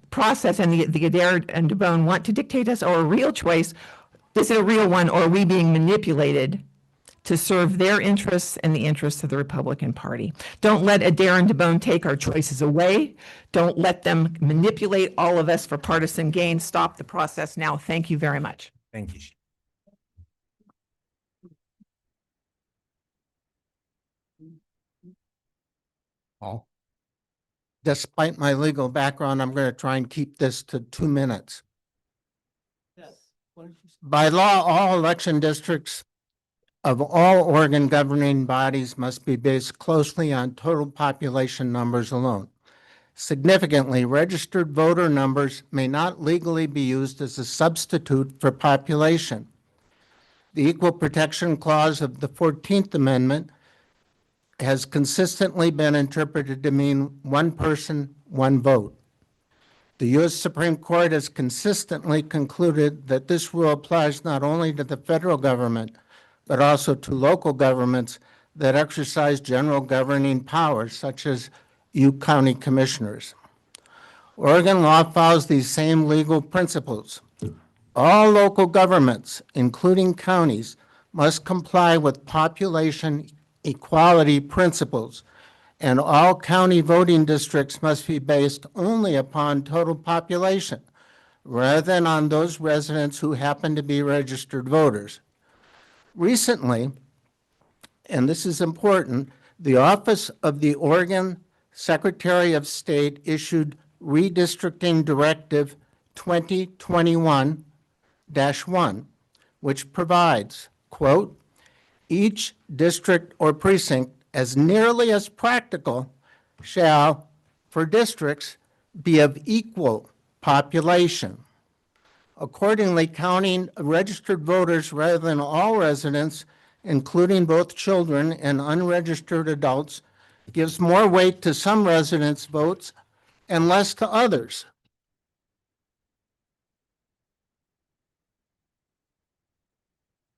process and the Adair and DeBone want to dictate us, or a real choice? Is it a real one, or are we being manipulated to serve their interests and the interests of the Republican Party? Don't let Adair and DeBone take our choices away. Don't let them manipulate all of us for partisan gain. Stop the process now. Thank you very much. Thank you. Paul? Despite my legal background, I'm going to try and keep this to 2 minutes. By law, all election districts of all Oregon governing bodies must be based closely on total population numbers alone. Significantly, registered voter numbers may not legally be used as a substitute for population. The Equal Protection Clause of the 14th Amendment has consistently been interpreted to mean one person, one vote. The U.S. Supreme Court has consistently concluded that this rule applies not only to the federal government, but also to local governments that exercise general governing powers, such as you county commissioners. Oregon law follows these same legal principles. All local governments, including counties, must comply with population equality principles, and all county voting districts must be based only upon total population, rather than on those residents who happen to be registered voters. Recently, and this is important, the Office of the Oregon Secretary of State issued Redistricting Directive 2021-1, which provides, quote, each district or precinct, as nearly as practical, shall, for districts, be of equal population. Accordingly, counting registered voters rather than all residents, including both children and unregistered adults, gives more weight to some residents' votes and less to others.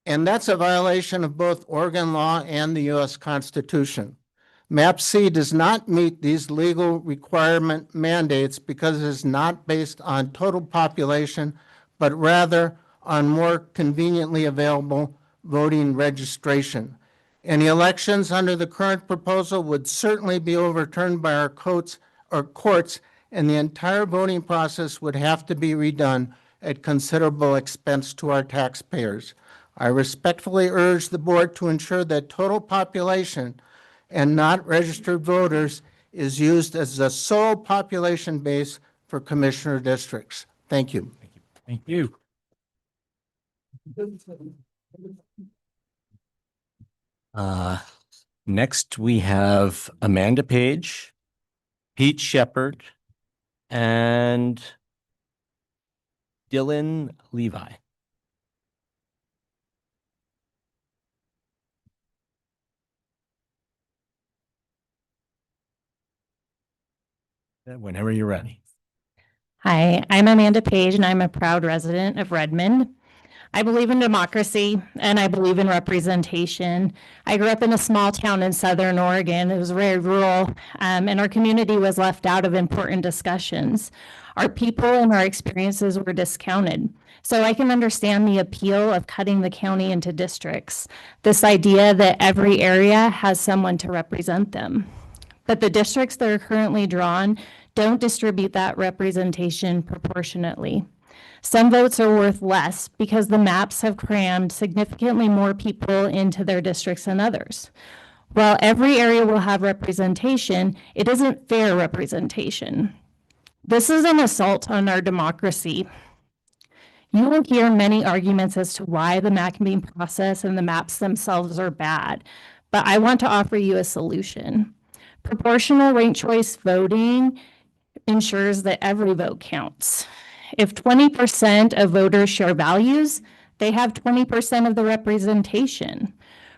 And that's a violation of both Oregon law and the U.S. Constitution. Map C does not meet these legal requirement mandates because it is not based on total population, but rather on more conveniently available voting registration. Any elections under the current proposal would certainly be overturned by our courts, and the entire voting process would have to be redone at considerable expense to our taxpayers. I respectfully urge the board to ensure that total population and not registered voters is used as the sole population base for commissioner districts. Thank you. Thank you. Next, we have Amanda Page, Pete Shepard, and Dylan Levi. Whenever you're ready. Hi, I'm Amanda Page, and I'm a proud resident of Redmond. I believe in democracy, and I believe in representation. I grew up in a small town in Southern Oregon. It was very rural, and our community was left out of important discussions. Our people and our experiences were discounted. So I can understand the appeal of cutting the county into districts, this idea that every area has someone to represent them. But the districts that are currently drawn don't distribute that representation proportionately. Some votes are worth less because the maps have crammed significantly more people into their districts than others. While every area will have representation, it isn't fair representation. This is an assault on our democracy. You will hear many arguments as to why the mapping process and the maps themselves are bad, but I want to offer you a solution. Proportional ranked choice voting ensures that every vote counts. If 20% of voters share values, they have 20% of the representation.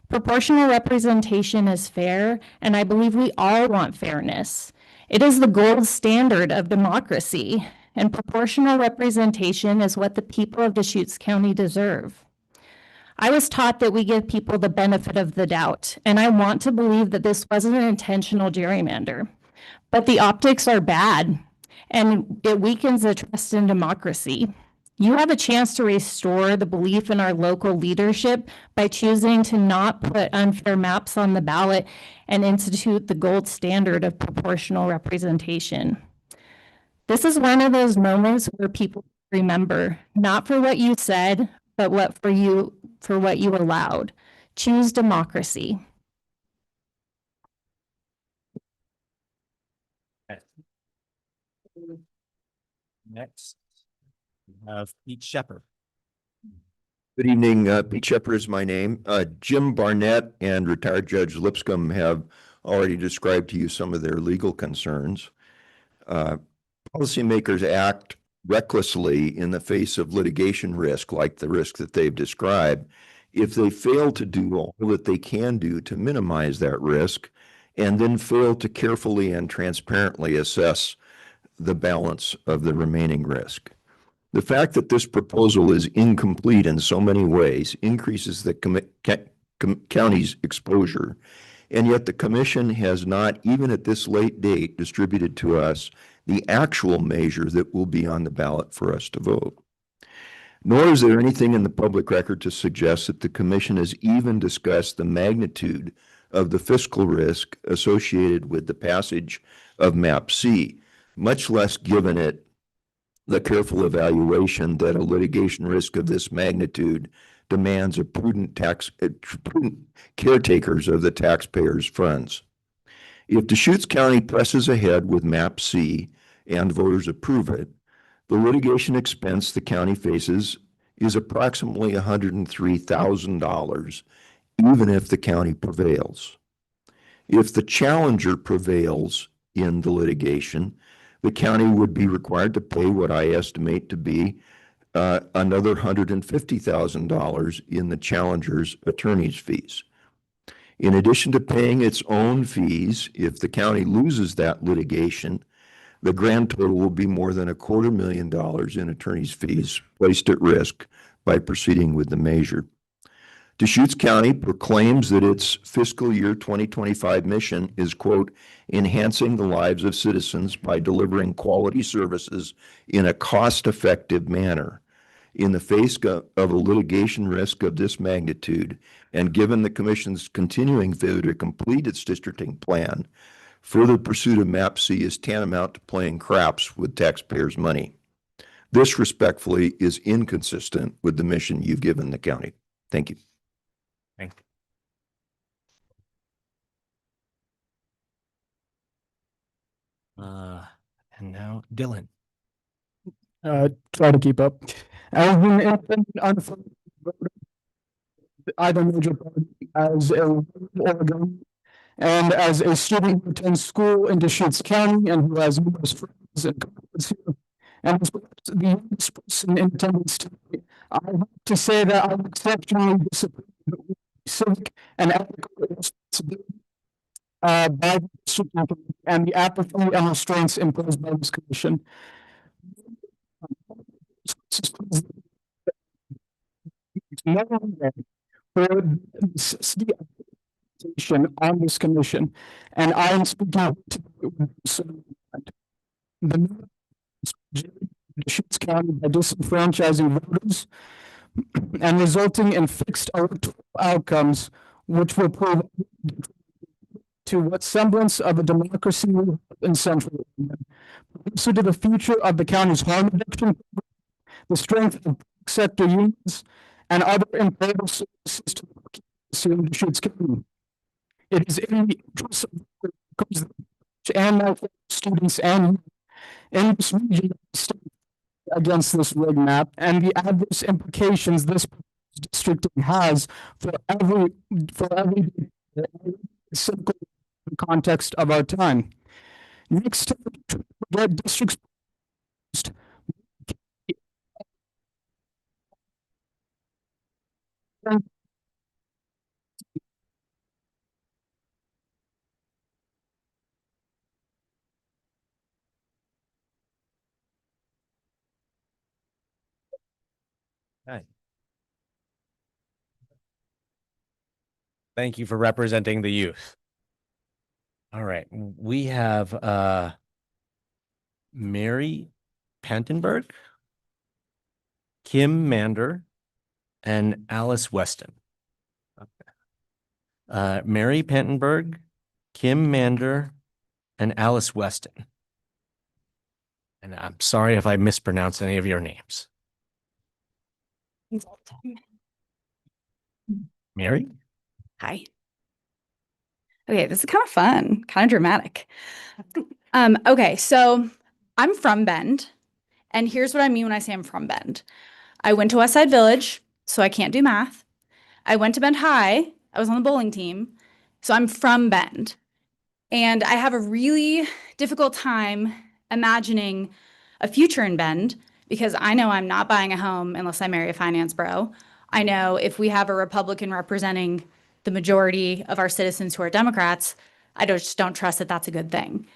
Proportional representation is fair, and I believe we all want fairness. It is the gold standard of democracy, and proportional representation is what the people of Deschutes County deserve. I was taught that we give people the benefit of the doubt, and I want to believe that this wasn't an intentional gerrymander. But the optics are bad, and it weakens the trust in democracy. You have a chance to restore the belief in our local leadership by choosing to not put unfair maps on the ballot and institute the gold standard of proportional representation. This is one of those moments where people remember, not for what you said, but for what you allowed. Choose democracy. Next, we have Pete Shepard. Good evening. Pete Shepard is my name. Jim Barnett and retired Judge Lipscomb have already described to you some of their legal concerns. Policymakers act recklessly in the face of litigation risk, like the risk that they've described, if they fail to do all that they can do to minimize that risk, and then fail to carefully and transparently assess the balance of the remaining risk. The fact that this proposal is incomplete in so many ways increases the county's exposure, and yet the commission has not, even at this late date, distributed to us the actual measure that will be on the ballot for us to vote. Nor is there anything in the public record to suggest that the commission has even discussed the magnitude of the fiscal risk associated with the passage of Map C, much less given it the careful evaluation that a litigation risk of this magnitude demands of prudent caretakers of the taxpayers' funds. If Deschutes County presses ahead with Map C and voters approve it, the litigation expense the county faces is approximately $103,000, even if the county prevails. If the challenger prevails in the litigation, the county would be required to pay what I estimate to be another $150,000 in the challenger's attorney's fees. In addition to paying its own fees, if the county loses that litigation, the grand total will be more than $250,000 in attorney's fees placed at risk by proceeding with the measure. Deschutes County proclaims that its fiscal year 2025 mission is, quote, enhancing the lives of citizens by delivering quality services in a cost-effective manner. In the face of a litigation risk of this magnitude, and given the commission's continuing failure to complete its districting plan, further pursuit of map C is tantamount to playing craps with taxpayers' money. This respectfully is inconsistent with the mission you've given the county. Thank you. Thank you. And now Dylan. Try to keep up. As an independent, unfunded voter, either major party, as a Oregon, and as a student who attends school in Deschutes County and who has numerous friends and colleagues here, and as perhaps the youngest person in attendance today, I have to say that I'm exceptionally disappointed with civic and ethical responsibility by the district and the apathy and restraints imposed by this commission. No longer for the necessity of representation on this commission, and I am speaking to the Deschutes County by disenfranchising voters and resulting in fixed electoral outcomes, which will prove to what semblance of a democracy in Central Oregon. So to the future of the county's harm reduction, the strength of sector unions, and other imperative services to the Deschutes County. It is in the interest of the and my students and in this region against this rig map and the adverse implications this district has for every simple context of our time. Next time, get districts Hi. Thank you for representing the youth. All right, we have Mary Pantenberg, Kim Mander, and Alice Weston. Mary Pantenberg, Kim Mander, and Alice Weston. And I'm sorry if I mispronounced any of your names. Mary? Hi. Okay, this is kind of fun, kind of dramatic. Okay, so I'm from Bend, and here's what I mean when I say I'm from Bend. I went to Westside Village, so I can't do math. I went to Bend High, I was on the bowling team, so I'm from Bend. And I have a really difficult time imagining a future in Bend because I know I'm not buying a home unless I marry a finance bro. I know if we have a Republican representing the majority of our citizens who are Democrats, I just don't trust that that's a good thing.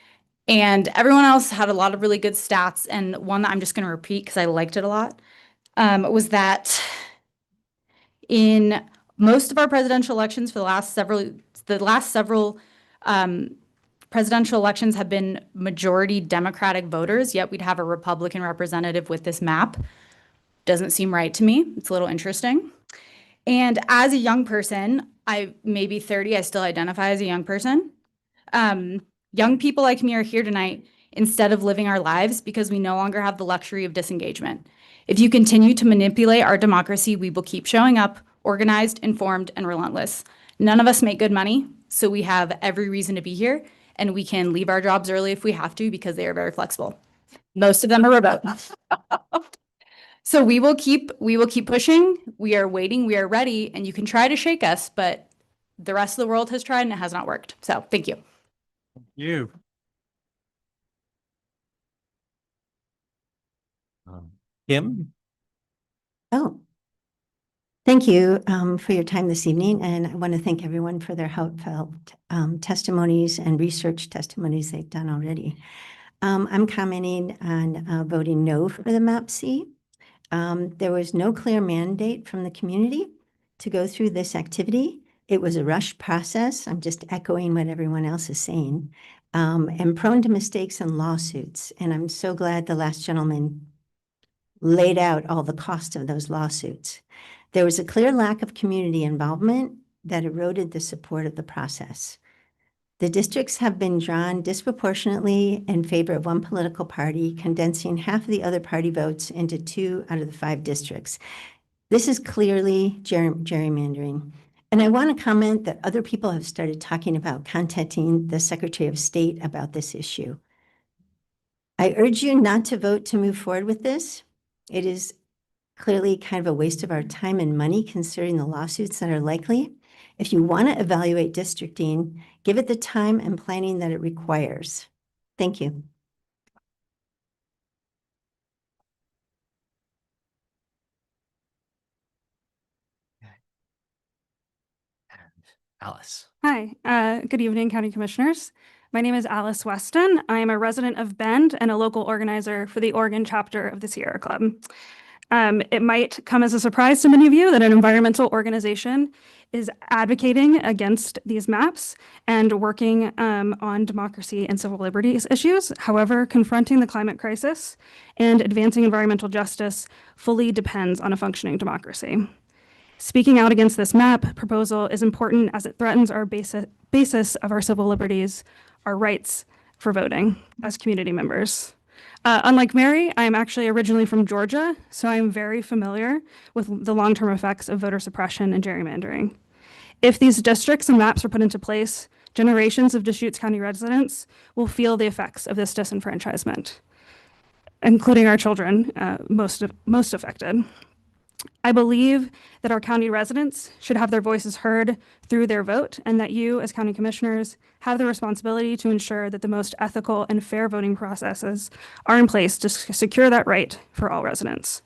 And everyone else had a lot of really good stats, and one that I'm just going to repeat because I liked it a lot was that in most of our presidential elections for the last several presidential elections have been majority Democratic voters, yet we'd have a Republican representative with this map. Doesn't seem right to me. It's a little interesting. And as a young person, I may be 30, I still identify as a young person. Young people like me are here tonight instead of living our lives because we no longer have the luxury of disengagement. If you continue to manipulate our democracy, we will keep showing up, organized, informed, and relentless. None of us make good money, so we have every reason to be here, and we can leave our jobs early if we have to because they are very flexible. Most of them are remote. So we will keep pushing. We are waiting, we are ready, and you can try to shake us, but the rest of the world has tried and it has not worked. So thank you. You. Kim? Oh, thank you for your time this evening, and I want to thank everyone for their heartfelt testimonies and research testimonies they've done already. I'm commenting on voting no for the map C. There was no clear mandate from the community to go through this activity. It was a rushed process. I'm just echoing what everyone else is saying, and prone to mistakes and lawsuits. And I'm so glad the last gentleman laid out all the cost of those lawsuits. There was a clear lack of community involvement that eroded the support of the process. The districts have been drawn disproportionately in favor of one political party, condensing half of the other party votes into 2 out of the 5 districts. This is clearly gerrymandering. And I want to comment that other people have started talking about contacting the Secretary of State about this issue. I urge you not to vote to move forward with this. It is clearly kind of a waste of our time and money considering the lawsuits that are likely. If you want to evaluate districting, give it the time and planning that it requires. Thank you. Alice. Hi, good evening, County Commissioners. My name is Alice Weston. I am a resident of Bend and a local organizer for the Oregon chapter of the Sierra Club. It might come as a surprise to many of you that an environmental organization is advocating against these maps and working on democracy and civil liberties issues. However, confronting the climate crisis and advancing environmental justice fully depends on a functioning democracy. Speaking out against this map proposal is important as it threatens our basis of our civil liberties, our rights for voting as community members. Unlike Mary, I am actually originally from Georgia, so I am very familiar with the long-term effects of voter suppression and gerrymandering. If these districts and maps are put into place, generations of Deschutes County residents will feel the effects of this disenfranchisement, including our children, most affected. I believe that our county residents should have their voices heard through their vote, and that you, as county commissioners, have the responsibility to ensure that the most ethical and fair voting processes are in place to secure that right for all residents.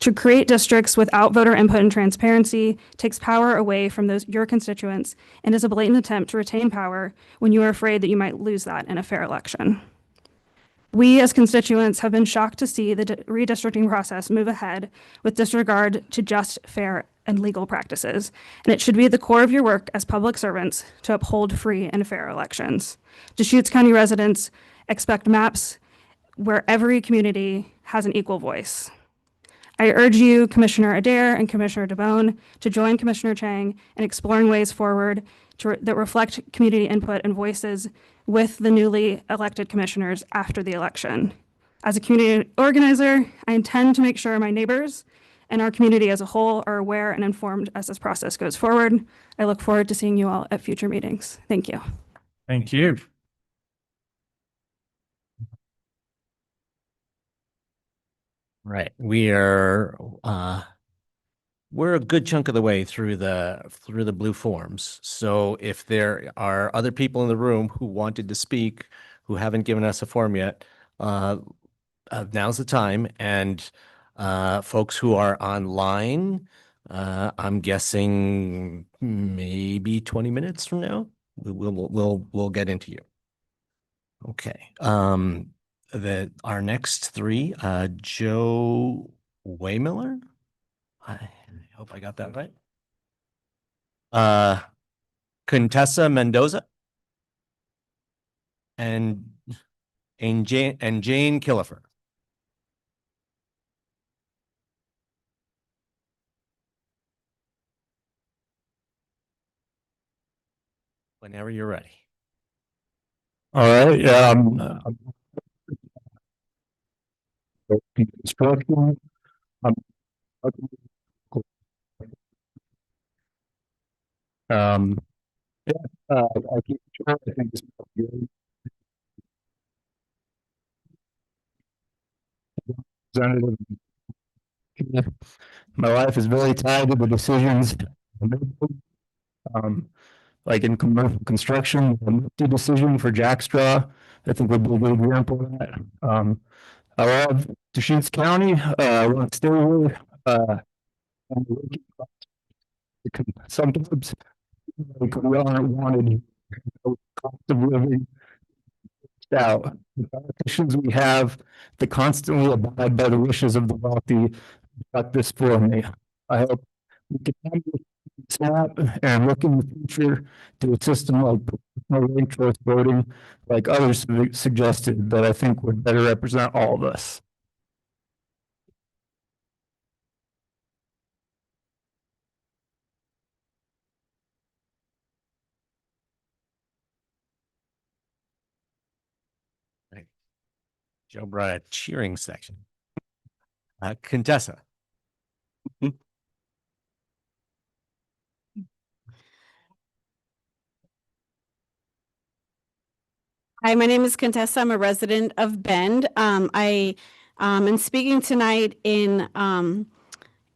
To create districts without voter input and transparency takes power away from your constituents and is a blatant attempt to retain power when you are afraid that you might lose that in a fair election. We as constituents have been shocked to see the redistricting process move ahead with disregard to just, fair, and legal practices, and it should be at the core of your work as public servants to uphold free and fair elections. Deschutes County residents expect maps where every community has an equal voice. I urge you, Commissioner Adair and Commissioner DeBone, to join Commissioner Chang in exploring ways forward that reflect community input and voices with the newly elected commissioners after the election. As a community organizer, I intend to make sure my neighbors and our community as a whole are aware and informed as this process goes forward. I look forward to seeing you all at future meetings. Thank you. Thank you. Right. We're a good chunk of the way through the blue forms. So if there are other people in the room who wanted to speak, who haven't given us a form yet, now's the time. And folks who are online, I'm guessing maybe 20 minutes from now, we'll get into you. Okay. Our next three, Joe Waymiller. I hope I got that right. Contessa Mendoza and Jane Killefer. Whenever you're ready. All right. Construction. Yeah, I keep trying to think this is good. Representative. My life is very tied to the decisions. Like in commercial construction, the decision for Jackstraw, I think would be a good example of that. I love Deschutes County. I want to stay here. Sometimes like we aren't wanted, cost of living out. The politicians we have that constantly abide by the wishes of the wealthy got this for me. I hope we can snap and look in the future to a system like ranked choice voting, like others suggested, that I think would better represent all of us. Joe brought a cheering section. Contessa. Hi, my name is Contessa. I'm a resident of Bend. I am speaking tonight in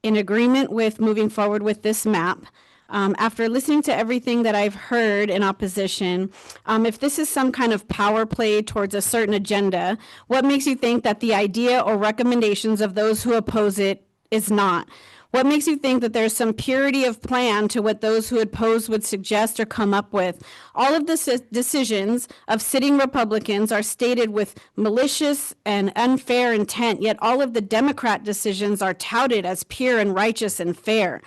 agreement with moving forward with this map. After listening to everything that I've heard in opposition, if this is some kind of power play towards a certain agenda, what makes you think that the idea or recommendations of those who oppose it is not? What makes you think that there's some purity of plan to what those who oppose would suggest or come up with? All of the decisions of sitting Republicans are stated with malicious and unfair intent, yet all of the Democrat decisions are touted as pure and righteous and fair.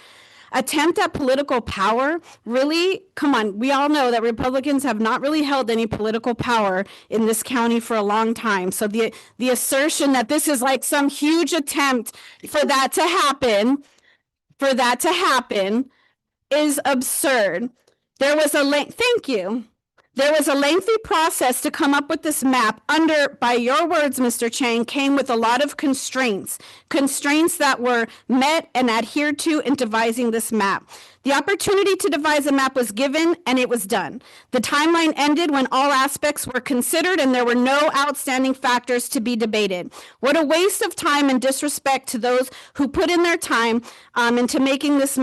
Attempt at political power, really? Come on, we all know that Republicans have not really held any political power in this county for a long time. So the assertion that this is like some huge attempt for that to happen is absurd. There was a lengthy process to come up with this map under, by your words, Mr. Chang, came with a lot of constraints that were met and adhered to in devising this map. The opportunity to devise a map was given and it was done. The timeline ended when all aspects were considered and there were no outstanding factors to be debated. What a waste of time and disrespect to those who put in their time into this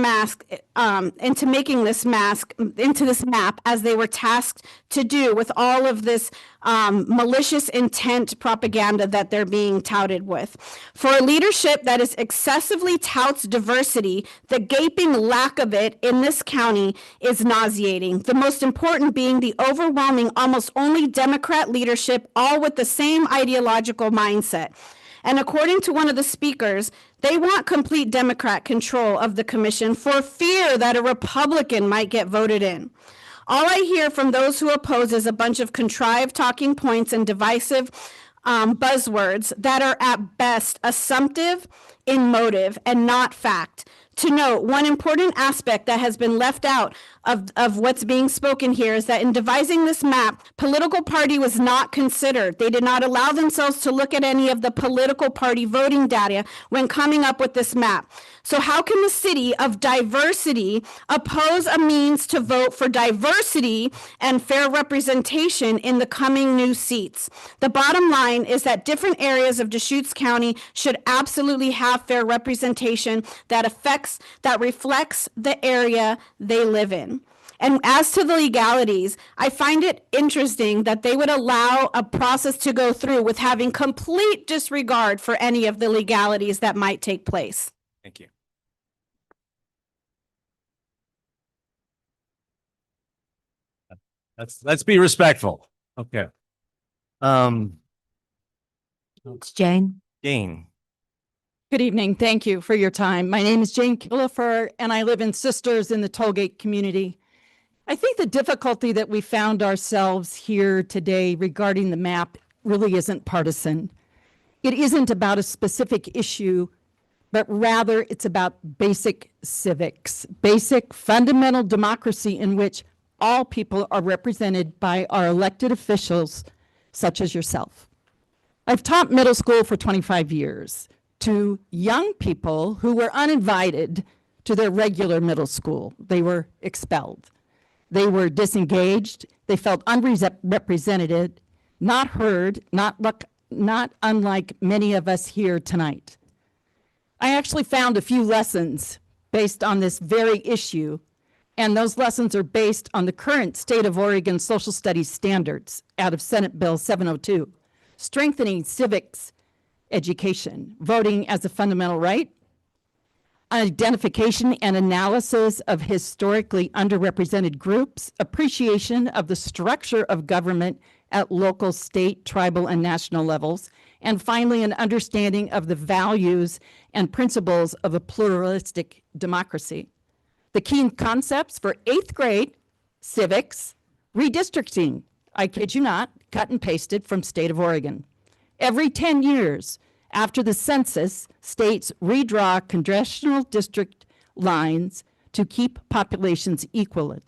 map as they were tasked to do with all of this malicious intent propaganda that they're being touted with. For a leadership that is excessively touts diversity, the gaping lack of it in this county is nauseating. The most important being the overwhelming, almost only Democrat leadership, all with the same ideological mindset. And according to one of the speakers, they want complete Democrat control of the commission for fear that a Republican might get voted in. All I hear from those who oppose is a bunch of contrived talking points and divisive buzzwords that are at best assumptive in motive and not fact. To note, one important aspect that has been left out of what's being spoken here is that in devising this map, political party was not considered. They did not allow themselves to look at any of the political party voting data when coming up with this map. So how can the city of diversity oppose a means to vote for diversity and fair representation in the coming new seats? The bottom line is that different areas of Deschutes County should absolutely have fair representation that reflects the area they live in. And as to the legalities, I find it interesting that they would allow a process to go through with having complete disregard for any of the legalities that might take place. Thank you. Let's be respectful. Okay. It's Jane. Jane. Good evening. Thank you for your time. My name is Jane Killefer, and I live in Sisters in the Tollgate community. I think the difficulty that we found ourselves here today regarding the map really isn't partisan. It isn't about a specific issue, but rather it's about basic civics, basic fundamental democracy in which all people are represented by our elected officials, such as yourself. I've taught middle school for 25 years to young people who were uninvited to their regular middle school. They were expelled. They were disengaged. They felt unrepresented, not heard, not unlike many of us here tonight. I actually found a few lessons based on this very issue, and those lessons are based on the current State of Oregon Social Studies standards out of Senate Bill 702, strengthening civics education, voting as a fundamental right, identification and analysis of historically underrepresented groups, appreciation of the structure of government at local, state, tribal, and national levels, and finally, an understanding of the values and principles of a pluralistic democracy. The key concepts for 8th grade civics, redistricting, I kid you not, cut and pasted from State of Oregon. Every 10 years after the census, states redraw congressional district lines to keep populations equal.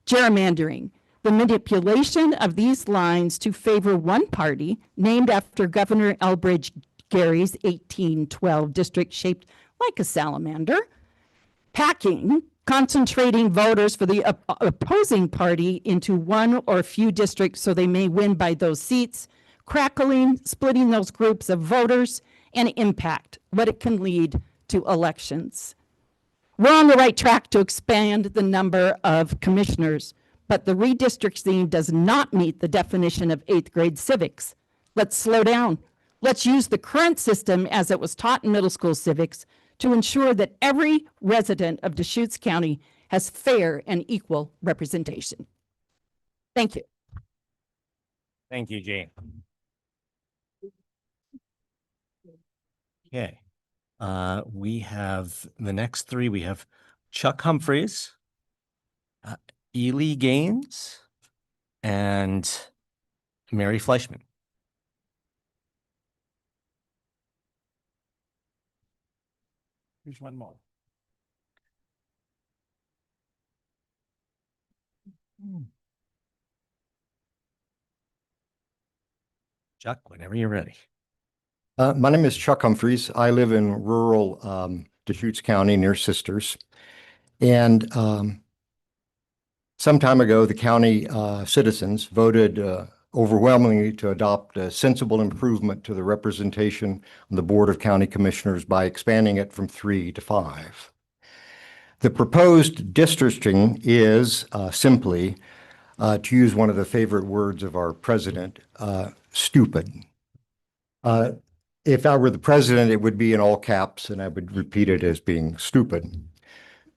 Gerrymandering, The manipulation of these lines to favor one party, named after Governor Elbridge Gerry's 1812 district shaped like a salamander, packing, concentrating voters for the opposing party into one or few districts so they may win by those seats, crackling, splitting those groups of voters, and impact what it can lead to elections. We're on the right track to expand the number of commissioners, but the redistricting does not meet the definition of 8th grade civics. Let's slow down. Let's use the current system as it was taught in middle school civics to ensure that every resident of Deschutes County has fair and equal representation. Thank you. Thank you, Jane. Okay. We have the next three. We have Chuck Humphreys, Ely Gaines, and Mary Fleischman. Here's one more. Chuck, whenever you're ready. My name is Chuck Humphreys. I live in rural Deschutes County near Sisters. And some time ago, the county citizens voted overwhelmingly to adopt a sensible improvement to the representation on the Board of County Commissioners by expanding it from 3 to 5. The proposed districting is simply, to use one of the favorite words of our president, stupid. If I were the president, it would be in all caps, and I would repeat it as being stupid.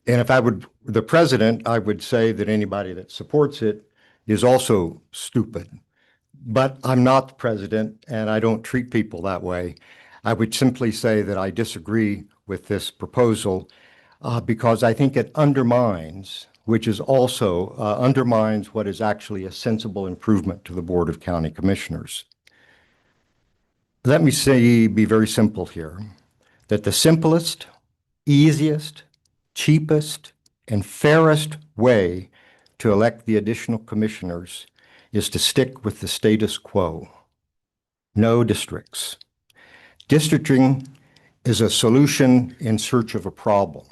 And if I were the president, I would say that anybody that supports it is also stupid. But I'm not the president, and I don't treat people that way. I would simply say that I disagree with this proposal because I think it undermines, which is also undermines what is actually a sensible improvement to the Board of County Commissioners. Let me be very simple here, that the simplest, easiest, cheapest, and fairest way to elect the additional commissioners is to stick with the status quo. No districts. Districting is a solution in search of a problem.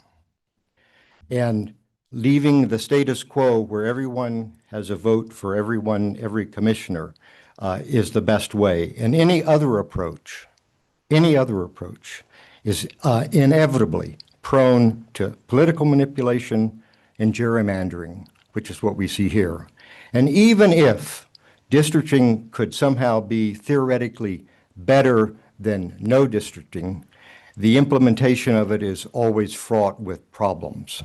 And leaving the status quo where everyone has a vote for every commissioner is the best way. And any other approach is inevitably prone to political manipulation and gerrymandering, which is what we see here. And even if districting could somehow be theoretically better than no districting, the implementation of it is always fraught with problems.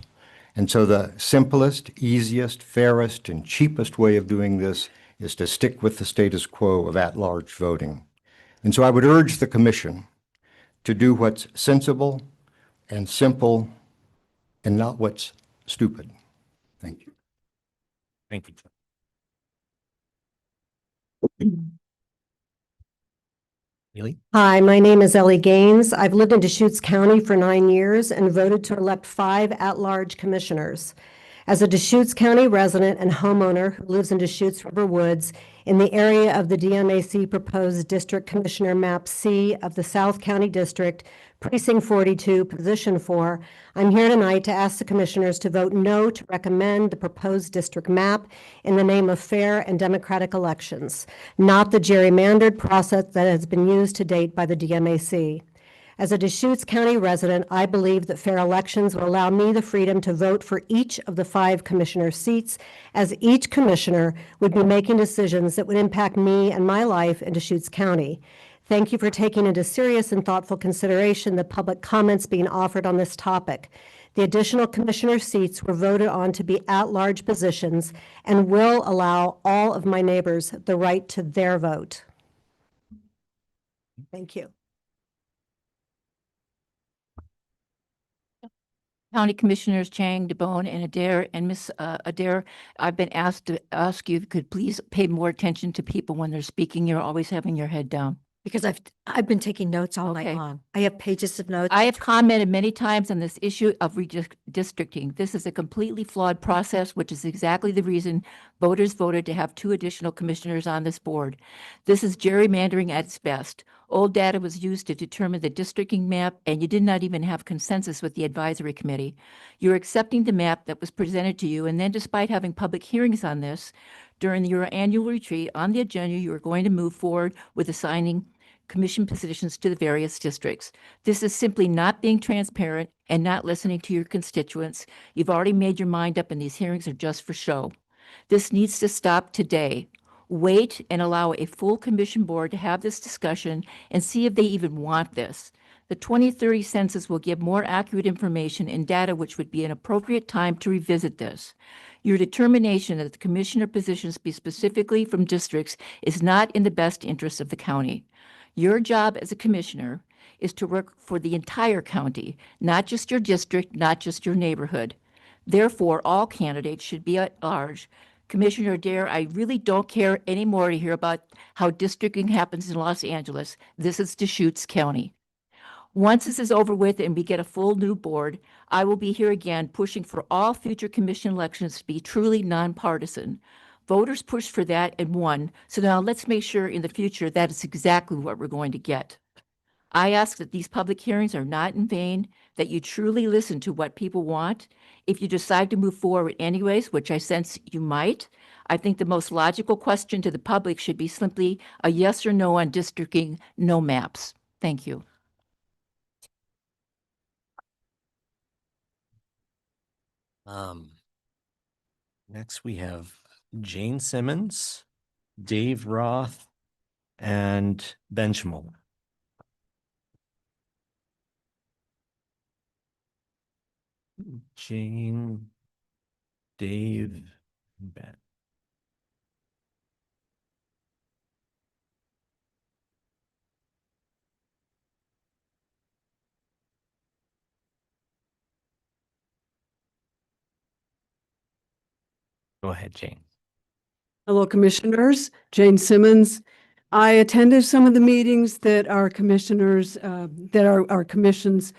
And so the simplest, easiest, fairest, and cheapest way of doing this is to stick with the status quo of at-large voting. And so I would urge the commission to do what's sensible and simple and not what's stupid. Thank you. Thank you. Really? Hi, my name is Ellie Gaines. I've lived in Deschutes County for 9 years and voted to elect 5 at-large commissioners. As a Deschutes County resident and homeowner who lives in Deschutes River Woods in the area of the DMAC proposed District Commissioner Map C of the South County District, Precinct 42, Position 4, I'm here tonight to ask the commissioners to vote no to recommend the proposed district map in the name of fair and democratic elections, not the gerrymandered process that has been used to date by the DMAC. As a Deschutes County resident, I believe that fair elections will allow me the freedom to vote for each of the 5 commissioner seats, as each commissioner would be making decisions that would impact me and my life in Deschutes County. Thank you for taking into serious and thoughtful consideration the public comments being offered on this topic. The additional commissioner seats were voted on to be at-large positions and will allow all of my neighbors the right to their vote. Thank you. County Commissioners Chang, DeBone, and Adair. And Ms. Adair, I've been asked to ask you if you could please pay more attention to people when they're speaking. You're always having your head down. because I've been taking notes all night Okay. long. I have pages of notes. I have commented many times on this issue of redistricting. This is a completely flawed process, which is exactly the reason voters voted to have 2 additional commissioners on this board. This is gerrymandering at its best. Old data was used to determine the districting map, and you did not even have consensus with the advisory committee. You're accepting the map that was presented to you, and then despite having public hearings on this, during your annual retreat on the agenda, you are going to move forward with assigning commission positions to the various districts. This is simply not being transparent and not listening to your constituents. You've already made your mind up and these hearings are just for show. This needs to stop today. Wait and allow a full commission board to have this discussion and see if they even want this. The 2030 census will give more accurate information and data, which would be an appropriate time to revisit this. Your determination that the commissioner positions be specifically from districts is not in the best interest of the county. Your job as a commissioner is to work for the entire county, not just your district, not just your neighborhood. Therefore, all candidates should be at large. Commissioner Adair, I really don't care anymore to hear about how districting happens in Los Angeles. This is Deschutes County. Once this is over with and we get a full new board, I will be here again pushing for all future commission elections to be truly nonpartisan. Voters pushed for that and won, so now let's make sure in the future that is exactly what we're going to get. I ask that these public hearings are not in vain, that you truly listen to what people want. If you decide to move forward anyways, which I sense you might, I think the most logical question to the public should be simply a yes or no on districting, no maps. Thank you. Next we have Jane Simmons, Dave Roth, and Ben Schmuller. Jane, Dave, and Ben. Go ahead, Jane. Hello, Commissioners. Jane Simmons. I attended some of the meetings that our commissioners, that our commissions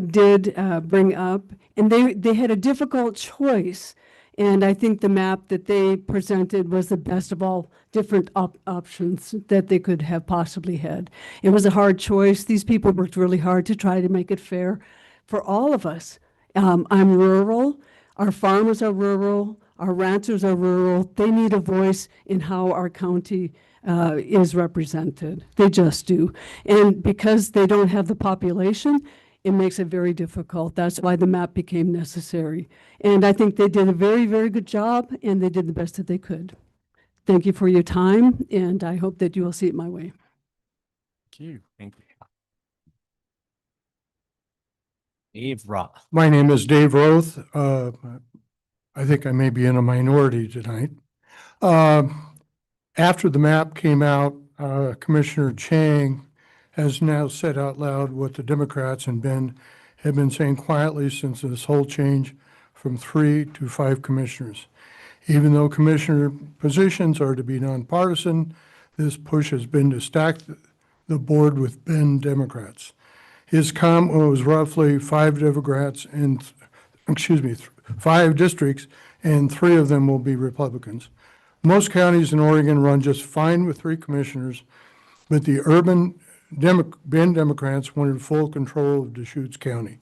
did bring up, and they had a difficult choice. And I think the map that they presented was the best of all different options that they could have possibly had. It was a hard choice. These people worked really hard to try to make it fair for all of us. I'm rural. Our farmers are rural. Our ranchers are rural. They need a voice in how our county is represented. They just do. And because they don't have the population, it makes it very difficult. That's why the map became necessary. And I think they did a very, very good job, and they did the best that they could. Thank you for your time, and I hope that you will see it my way. Thank you. Thank you. Dave Roth. My name is Dave Roth. I think I may be in a minority tonight. After the map came out, Commissioner Chang has now said out loud what the Democrats and Ben have been saying quietly since this whole change from 3 to 5 commissioners. Even though commissioner positions are to be nonpartisan, this push has been to stack the board with Ben Democrats. His comment was roughly 5 Democrats and, 5 districts, and 3 of them will be Republicans. Most counties in Oregon run just fine with 3 commissioners, but the urban Ben Democrats wanted full control of Deschutes County.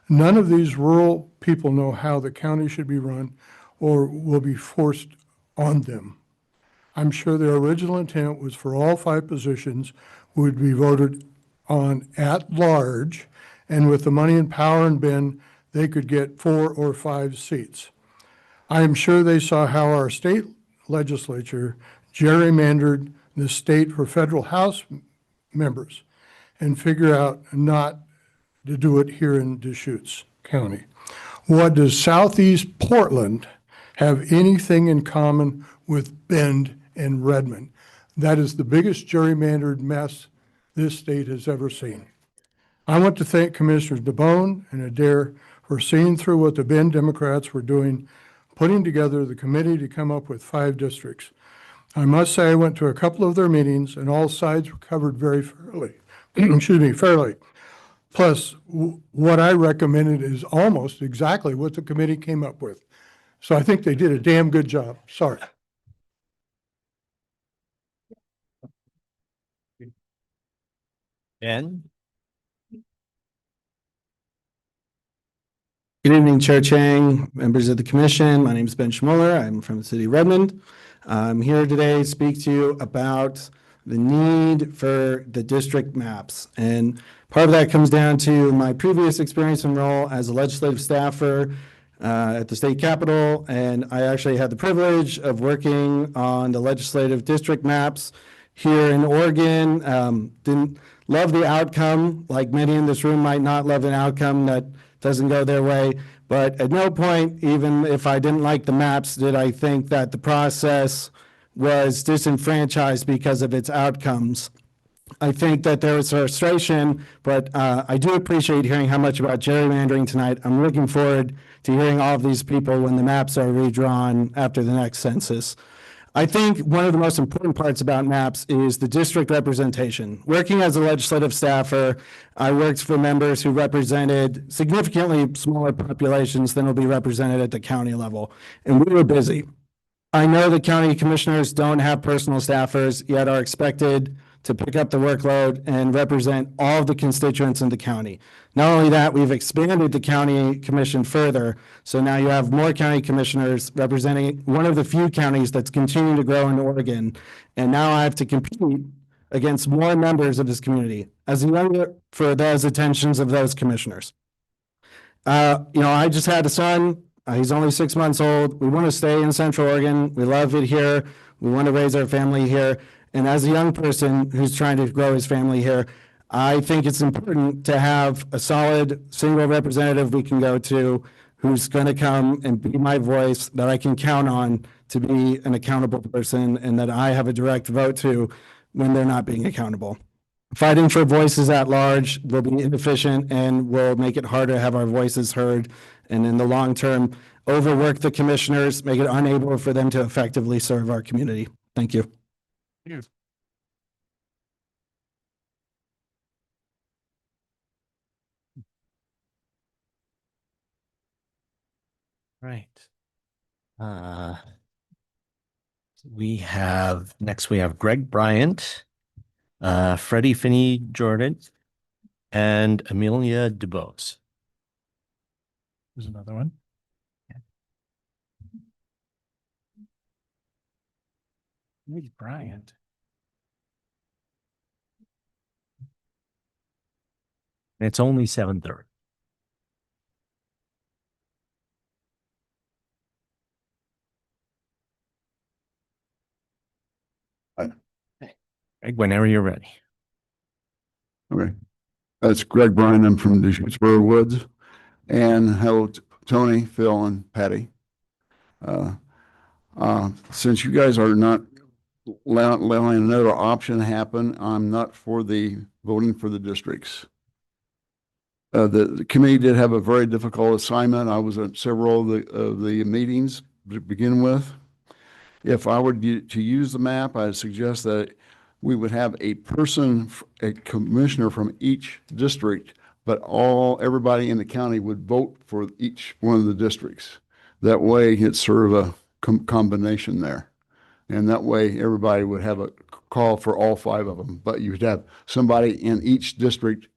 None of these rural people know how the county should be run or will be forced on them. I'm sure their original intent was for all 5 positions would be voted on at large, and with the money and power in Ben, they could get 4 or 5 seats. I am sure they saw how our state legislature gerrymandered the state for federal House members and figure out not to do it here in Deschutes County. What does Southeast Portland have anything in common with Bend and Redmond? That is the biggest gerrymandered mess this state has ever seen. I want to thank Commissioners DeBone and Adair for seeing through what the Bend Democrats were doing, putting together the committee to come up with 5 districts. I must say I went to a couple of their meetings and all sides were covered very fairly. Excuse me, fairly. Plus, what I recommended is almost exactly what the committee came up with. So I think they did a damn good job. Sorry. Ben? Good evening, Chair Chang, members of the commission. My name is Ben Schmuller. I'm from the city of Redmond. I'm here today to speak to you about the need for the district maps. And part of that comes down to my previous experience and role as a legislative staffer at the state capitol. And I actually had the privilege of working on the legislative district maps here in Oregon. Didn't love the outcome, like many in this room might not love an outcome that doesn't go their way. But at no point, even if I didn't like the maps, did I think that the process was disenfranchised because of its outcomes. I think that there was frustration, but I do appreciate hearing how much about gerrymandering tonight. I'm looking forward to hearing all of these people when the maps are redrawn after the next census. I think one of the most important parts about maps is the district representation. Working as a legislative staffer, I worked for members who represented significantly smaller populations than will be represented at the county level, and we were busy. I know the county commissioners don't have personal staffers, yet are expected to pick up the workload and represent all of the constituents in the county. Not only that, we've expanded the county commission further. So now you have more county commissioners representing one of the few counties that's continuing to grow in Oregon. And now I have to compete against more members of this community as a younger for those attentions of those commissioners. I just had a son. He's only 6 months old. We want to stay in Central Oregon. We love it here. We want to raise our family here. And as a young person who's trying to grow his family here, I think it's important to have a solid single representative we can go to who's going to come and be my voice that I can count on to be an accountable person and that I have a direct vote to when they're not being accountable. Fighting for voices at large will be inefficient and will make it harder to have our voices heard. And in the long term, overwork the commissioners, make it unable for them to effectively serve our community. Thank you. Right. We have Greg Bryant, Freddie Finney Jordan, and Amelia DuBose. There's another one. Where's Bryant? It's only 7:30. Greg, whenever you're ready. Okay. That's Greg Bryan. I'm from Deschutes River Woods. And hello, Tony, Phil, and Patty. Since you guys are not allowing another option happen, I'm not for the voting for the districts. The committee did have a very difficult assignment. I was at several of the meetings to begin with. If I were to use the map, I'd suggest that we would have a commissioner from each district, but everybody in the county would vote for each one of the districts. That way it's sort of a combination there. And that way everybody would have a call for all 5 of them, but you'd have somebody in each district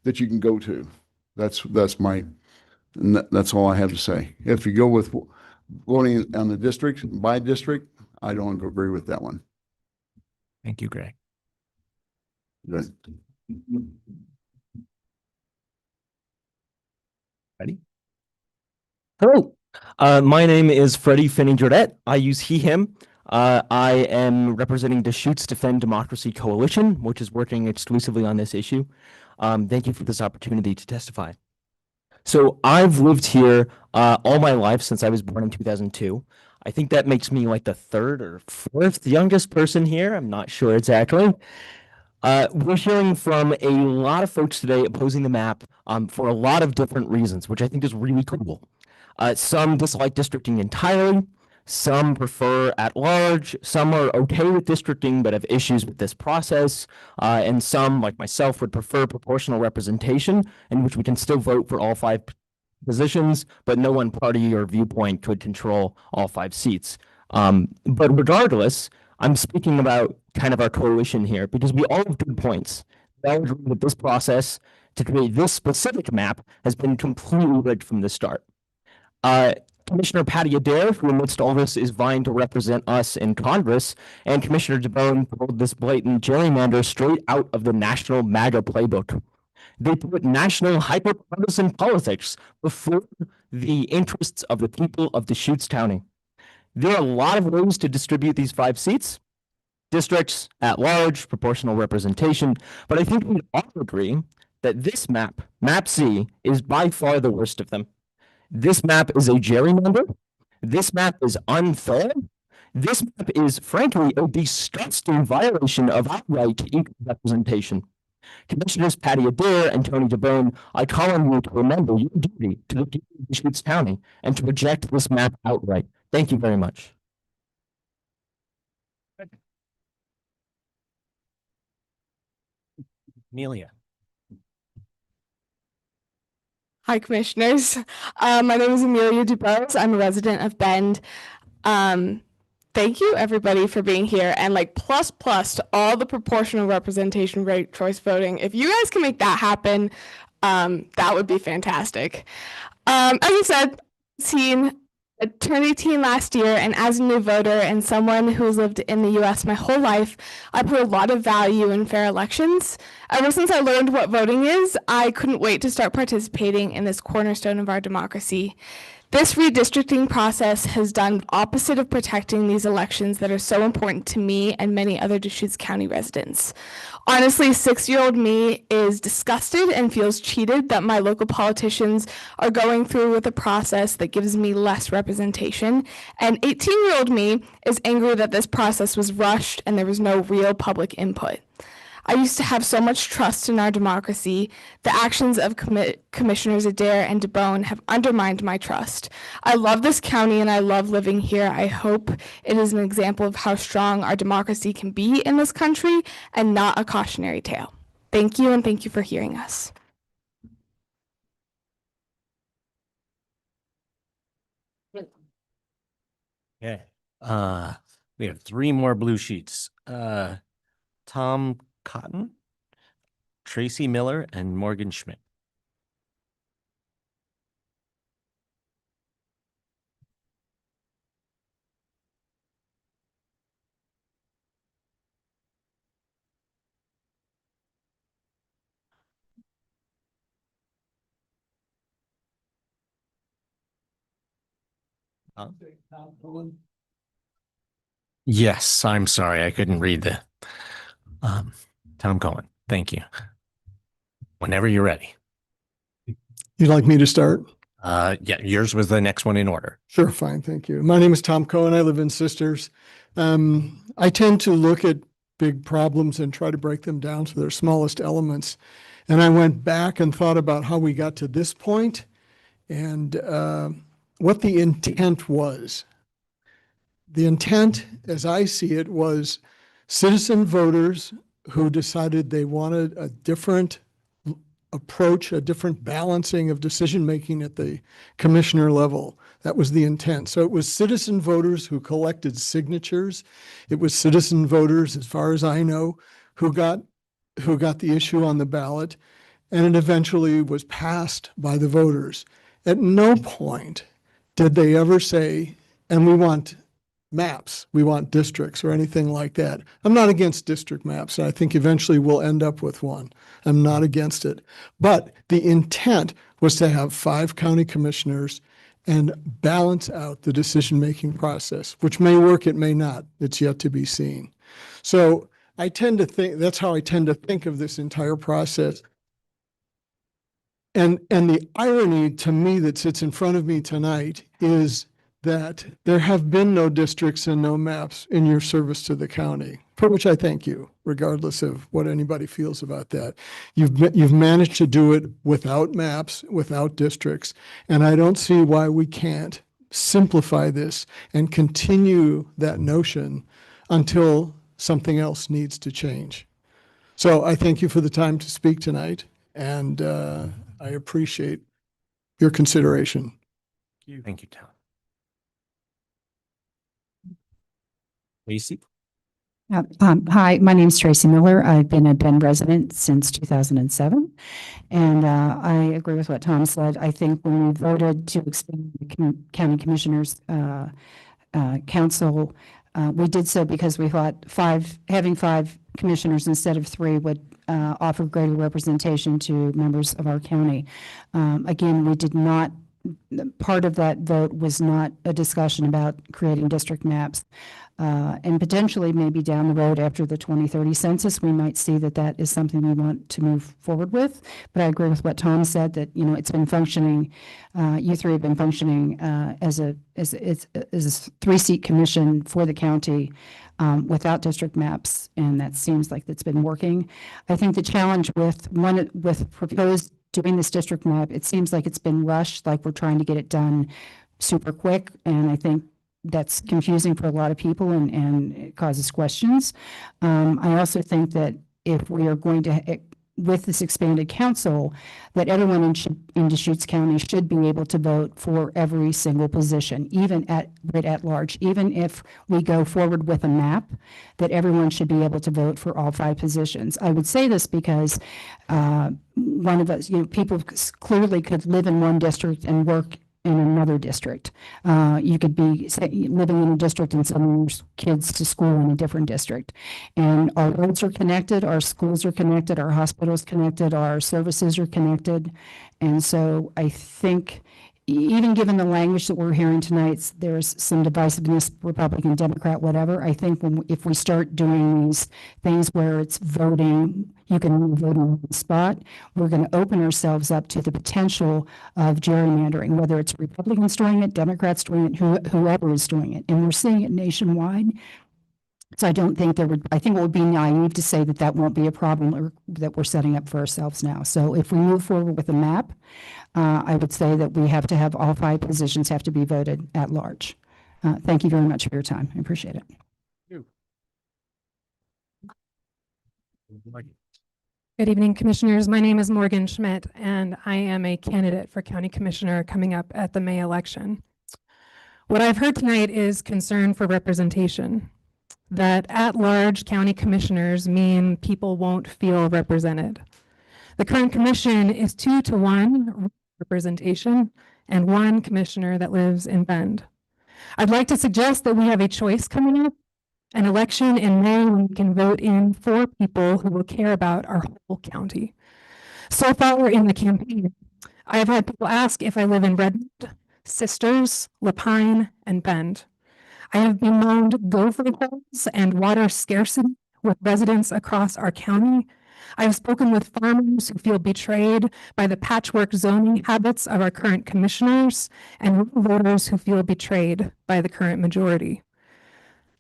that you can go to. That's all I have to say. If you go with voting on the district by district, I don't agree with that one. Thank you, Greg. Good. Ready? Hello, my name is Freddie Finney-Jordet. I use he, him. I am representing Deschutes Defend Democracy Coalition, which is working exclusively on this issue. Thank you for this opportunity to testify. So I've lived here all my life since I was born in 2002. I think that makes me like the 3rd or 4th youngest person here. I'm not sure exactly. We're hearing from a lot of folks today opposing the map for a lot of different reasons, which I think is really cool. Some dislike districting entirely. Some prefer at large, some are okay with districting but have issues with this process, and some, like myself, would prefer proportional representation in which we can still vote for all 5 positions, but no one party or viewpoint could control all 5 seats. But regardless, I'm speaking about kind of our coalition here because we all have good points. We all agree that this process to create this specific map has been completely rigged from the start. Commissioner Patty Adair, who amidst all this is vying to represent us in Congress, and Commissioner DeBone pulled this blatant gerrymander straight out of the national MAGA playbook. They put national hyperpartisan politics before the interests of the people of Deschutes County. There are a lot of ways to distribute these 5 seats. Districts, at large, proportional representation, but I think we all agree that this map, Map C, is by far the worst of them. This map is a gerrymander. This map is unfair. This map is, frankly, a disgusting violation of outright equal representation. Commissioners Patty Adair and Tony DeBone, I call on you to remember your duty to the people of Deschutes County and to reject this map outright. Thank you very much. Amelia. Hi, Commissioners. My name is Amelia Dubose. I'm a resident of Bend. Thank you, everybody, for being here. And plus to all the proportional representation, ranked choice voting. If you guys can make that happen, that would be fantastic. As I said, I turned 18 last year, and as a new voter and someone who has lived in the U.S. my whole life, I put a lot of value in fair elections. Ever since I learned what voting is, I couldn't wait to start participating in this cornerstone of our democracy. This redistricting process has done the opposite of protecting these elections that are so important to me and many other Deschutes County residents. Honestly, 6-year-old me is disgusted and feels cheated that my local politicians are going through with a process that gives me less representation. And 18-year-old me is angry that this process was rushed and there was no real public input. I used to have so much trust in our democracy. The actions of Commissioners Adair and DeBone have undermined my trust. I love this county and I love living here. I hope it is an example of how strong our democracy can be in this country and not a cautionary tale. Thank you, and thank you for hearing us. Okay. We have 3 more blue sheets. Tom Cotton, Tracy Miller, and Morgan Schmidt. Yes, I'm sorry. I couldn't read the Tom Cohen. Thank you. Whenever you're ready. You'd like me to start? Yeah, yours was the next one in order. Sure, fine, thank you. My name is Tom Cohen. I live in Sisters. I tend to look at big problems and try to break them down to their smallest elements. And I went back and thought about how we got to this point and what the intent was. The intent, as I see it, was citizen voters who decided they wanted a different approach, a different balancing of decision-making at the commissioner level. That was the intent. So it was citizen voters who collected signatures. It was citizen voters, as far as I know, who got the issue on the ballot, and it eventually was passed by the voters. At no point did they ever say, and we want maps, we want districts or anything like that. I'm not against district maps. I think eventually we'll end up with one. I'm not against it. But the intent was to have 5 county commissioners and balance out the decision-making process, which may work, it may not. It's yet to be seen. So I tend to think, that's how I tend to think of this entire process. And the irony to me that sits in front of me tonight is that there have been no districts and no maps in your service to the county, for which I thank you, regardless of what anybody feels about that. You've managed to do it without maps, without districts, and I don't see why we can't simplify this and continue that notion until something else needs to change. So I thank you for the time to speak tonight, and I appreciate your consideration. Thank you, Tom. Lacey? Hi, my name is Tracy Miller. I've been a Bend resident since 2007. And I agree with what Tom said. I think when we voted to expand the county commissioners council, we did so because we thought having five commissioners instead of three would offer greater representation to members of our county. Again, we did not, part of that vote was not a discussion about creating district maps. And potentially maybe down the road after the 2030 census, we might see that that is something we want to move forward with. But I agree with what Tom said, that, you know, it's been functioning, you three have been functioning as a 3-seat commission for the county without district maps, and that seems like it's been working. I think the challenge with proposed doing this district map, it seems like it's been rushed, like we're trying to get it done super quick, and I think that's confusing for a lot of people and it causes questions. I also think that if we are going to, with this expanded council, that everyone in Deschutes County should be able to vote for every single position, even at large. Even if we go forward with a map, that everyone should be able to vote for all 5 positions. I would say this because one of us, you know, people clearly could live in one district and work in another district. You could be living in a district and sending your kids to school in a different district. And our roads are connected, our schools are connected, our hospitals connected, our services are connected. And so I think even given the language that we're hearing tonight, there's some divisiveness, Republican, Democrat, whatever. I think if we start doing these things where it's voting, you can vote on the spot, we're going to open ourselves up to the potential of gerrymandering, whether it's Republicans doing it, Democrats doing it, whoever is doing it. And we're seeing it nationwide. So I don't think I think it would be naive to say that that won't be a problem or that we're setting up for ourselves now. So if we move forward with a map, I would say that we have to have all 5 positions have to be voted at large. Thank you very much for your time. I appreciate it. Good evening, commissioners. My name is Morgan Schmidt, and I am a candidate for county commissioner coming up at the May election. What I've heard tonight is concern for representation, that at-large county commissioners mean people won't feel represented. The current commission is 2-to-1 representation and 1 commissioner that lives in Bend. I'd like to suggest that we have a choice coming up, an election in May when we can vote in 4 people who will care about our whole county. So far in the campaign, I have had people ask if I live in Redmond, Sisters, Lapine, and Bend. I have bemoaned gopher holes and water scarcity with residents across our county. I have spoken with farmers who feel betrayed by the patchwork zoning habits of our current commissioners and voters who feel betrayed by the current majority.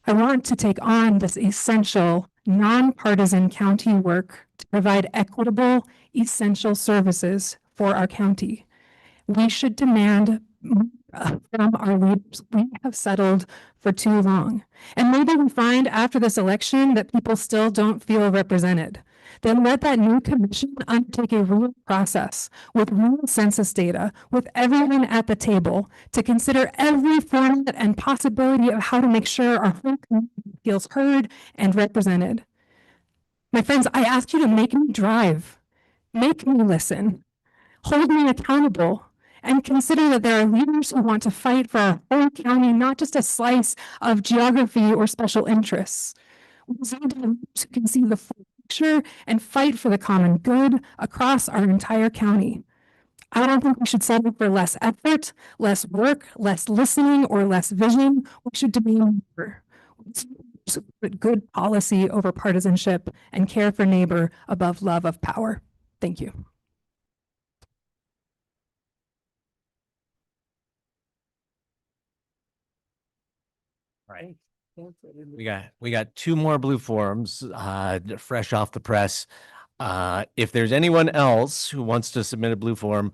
I want to take on this essential, nonpartisan county work to provide equitable, essential services for our county. We should demand from our leaders. We have settled for too long. And maybe we find after this election that people still don't feel represented. Then let that new commission undertake a real process with real census data, with everyone at the table to consider every format and possibility of how to make sure our whole community feels heard and represented. My friends, I ask you to make me drive, make me listen, hold me accountable, and consider that there are leaders who want to fight for our whole county, not just a slice of geography or special interests. We need leaders who can see the full picture and fight for the common good across our entire county. I don't think we should settle for less effort, less work, less listening, or less vision. We should demand more. Put good policy over partisanship and care for neighbor above love of power. Thank you. Right. We got 2 more blue forms, fresh off the press. If there's anyone else who wants to submit a blue form,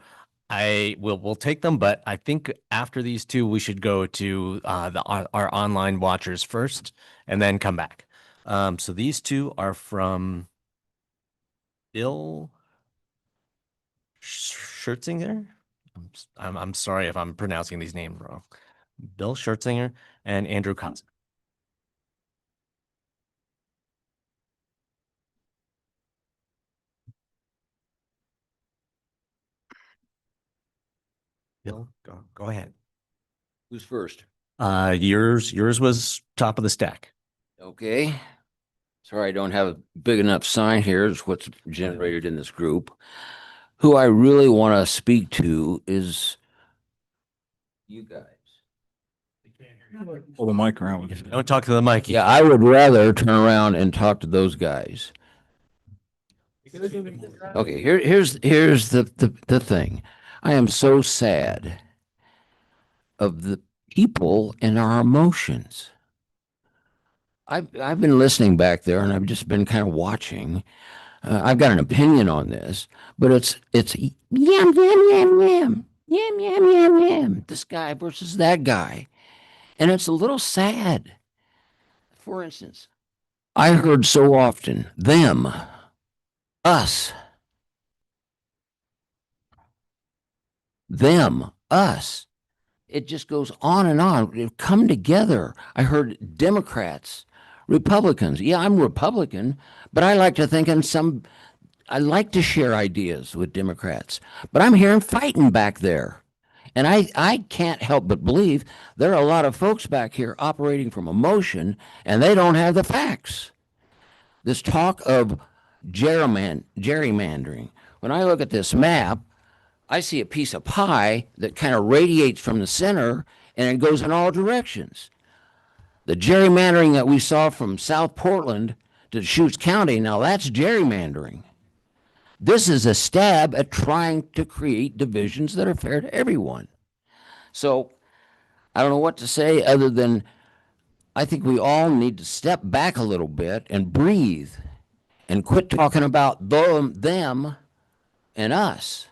we'll take them, but I think after these two, we should go to our online watchers first and then come back. So these two are from Bill Schertzinger. I'm sorry if I'm pronouncing these names wrong. Bill Schertzinger and Andrew Kaza. Bill, go ahead. Who's first? Yours was top of the stack. Okay. Sorry, I don't have a big enough sign here. It's what's generated in this group. Who I really want to speak to is you guys. Pull the mic around. Don't talk to the mic. Yeah, I would rather turn around and talk to those guys. Okay, here's the thing. I am so sad of the people and our emotions. I've been listening back there, and I've just been kind of watching. I've got an opinion on this, but it's yam yam yam yam yam yam yam yam. This guy versus that guy, and it's a little sad. For instance, I heard so often them, us, them, us. It just goes on and on. It come together. I heard Democrats, Republicans. Yeah, I'm Republican, but I like to think I like to share ideas with Democrats, but I'm hearing fighting back there. And I can't help but believe there are a lot of folks back here operating from emotion, and they don't have the facts. This talk of gerrymandering. When I look at this map, I see a piece of pie that kind of radiates from the center, and it goes in all directions. The gerrymandering that we saw from South Portland to Deschutes County, now that's gerrymandering. This is a stab at trying to create divisions that are fair to everyone. So I don't know what to say other than I think we all need to step back a little bit and breathe and quit talking about them and us.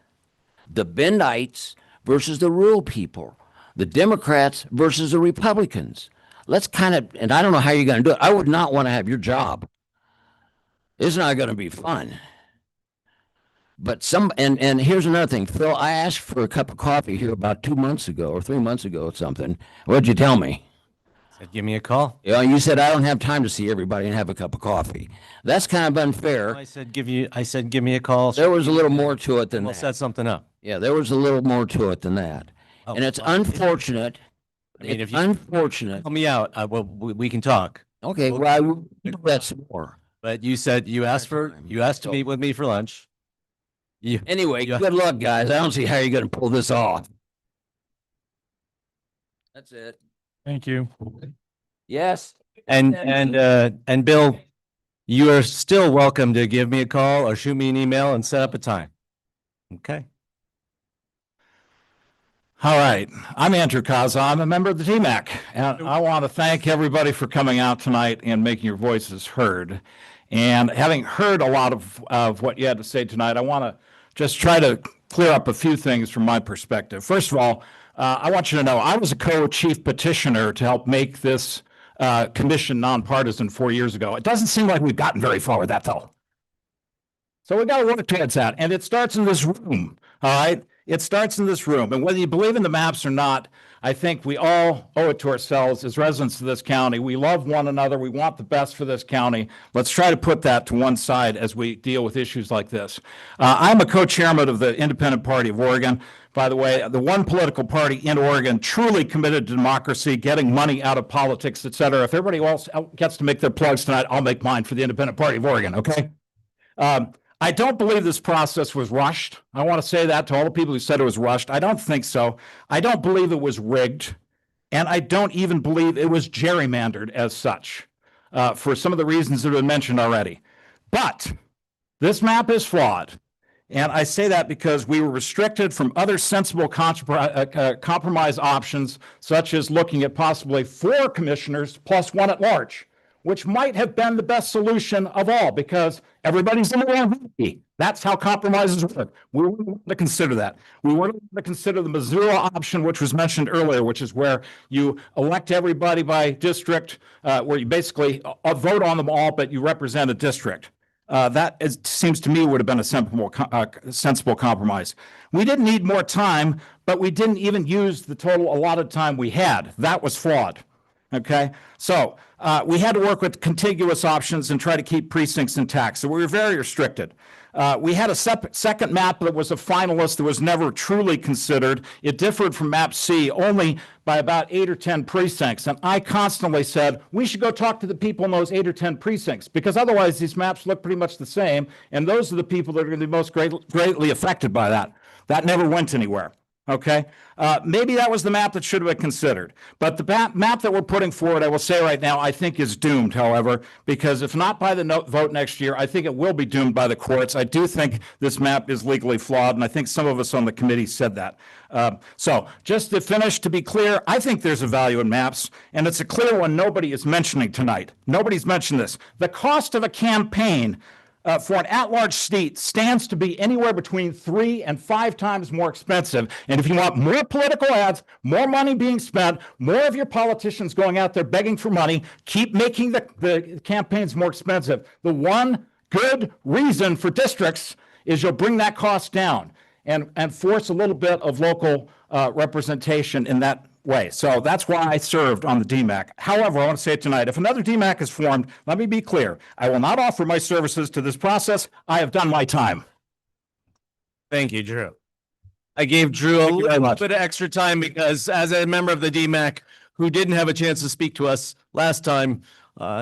The Bendites versus the rural people, the Democrats versus the Republicans. Let's kind of, and I don't know how you're going to do it. I would not want to have your job. It's not going to be fun. But and here's another thing, Phil, I asked for a cup of coffee here about 2 months ago or 3 months ago or something. What'd you tell me? Said, give me a call. Yeah, you said I don't have time to see everybody and have a cup of coffee. That's kind of unfair. I said, give me a call. There was a little more to it than We'll that. set something up. Yeah, there was a little more to it than that. Oh, And it's well, unfortunate. I mean, It's if you unfortunate. help me out, we can talk. Okay, well, I will do that some more. But you said you asked to meet with me for lunch. Anyway, good luck, guys. I don't see how you're going to pull this off. That's it. Thank you. Yes. And Bill, you are still welcome to give me a call or shoot me an email and set up a time. Okay. All right. I'm Andrew Kaza. I'm a member of the TMAC. And I want to thank everybody for coming out tonight and making your voices heard. And having heard a lot of what you had to say tonight, I want to just try to clear up a few things from my perspective. First of all, I want you to know I was a co-chief petitioner to help make this commission nonpartisan 4 years ago. It doesn't seem like we've gotten very far with that, though. So we got to work towards that. And it starts in this room, all right? It starts in this room. And whether you believe in the maps or not, I think we all owe it to ourselves as residents of this county. We love one another. We want the best for this county. Let's try to put that to one side as we deal with issues like this. I'm a co-chairman of the Independent Party of Oregon. By the way, the one political party in Oregon truly committed to democracy, getting money out of politics, et cetera. If everybody else gets to make their plugs tonight, I'll make mine for the Independent Party of Oregon, okay? I don't believe this process was rushed. I want to say that to all the people who said it was rushed. I don't think so. I don't believe it was rigged. And I don't even believe it was gerrymandered as such, for some of the reasons that have been mentioned already. But this map is flawed. And I say that because we were restricted from other sensible compromise options, such as looking at possibly 4 commissioners plus 1 at large. which might have been the best solution of all because everybody's in the wrong. That's how compromises work. We weren't going to consider that. We weren't going to consider the Missouri option, which was mentioned earlier, which is where you elect everybody by district, where you basically vote on them all, but you represent a district. Seems to me would have been a sensible compromise. We didn't need more time, but we didn't even use the total allotted time we had. That was flawed. Okay, so we had to work with contiguous options and try to keep precincts intact. So we were very restricted. We had a second map that was a finalist that was never truly considered. It differed from map C only by about 8 or 10 precincts. And I constantly said, we should go talk to the people in those 8 or 10 precincts because otherwise these maps look pretty much the same. And those are the people that are going to be most greatly affected by that. That never went anywhere. Okay, maybe that was the map that should have been considered. But the map that we're putting forward, I will say right now, I think is doomed, however, because if not by the vote next year, I think it will be doomed by the courts. I do think this map is legally flawed, and I think some of us on the committee said that. So just to finish, to be clear, I think there's a value in maps, and it's a clear one nobody is mentioning tonight. Nobody's mentioned this. The cost of a campaign for an at-large seat stands to be anywhere between 3 and 5 times more expensive. And if you want more political ads, more money being spent, more of your politicians going out there begging for money, keep making the campaigns more expensive. The one good reason for districts is you'll bring that cost down and force a little bit of local representation in that way. So that's why I served on the DMAC. However, I want to say it tonight, if another DMAC is formed, let me be clear. I will not offer my services to this process. I have done my time. Thank you, Drew. I gave Drew a little bit of extra time because as a member of the DMAC who didn't have a chance to speak to us last time,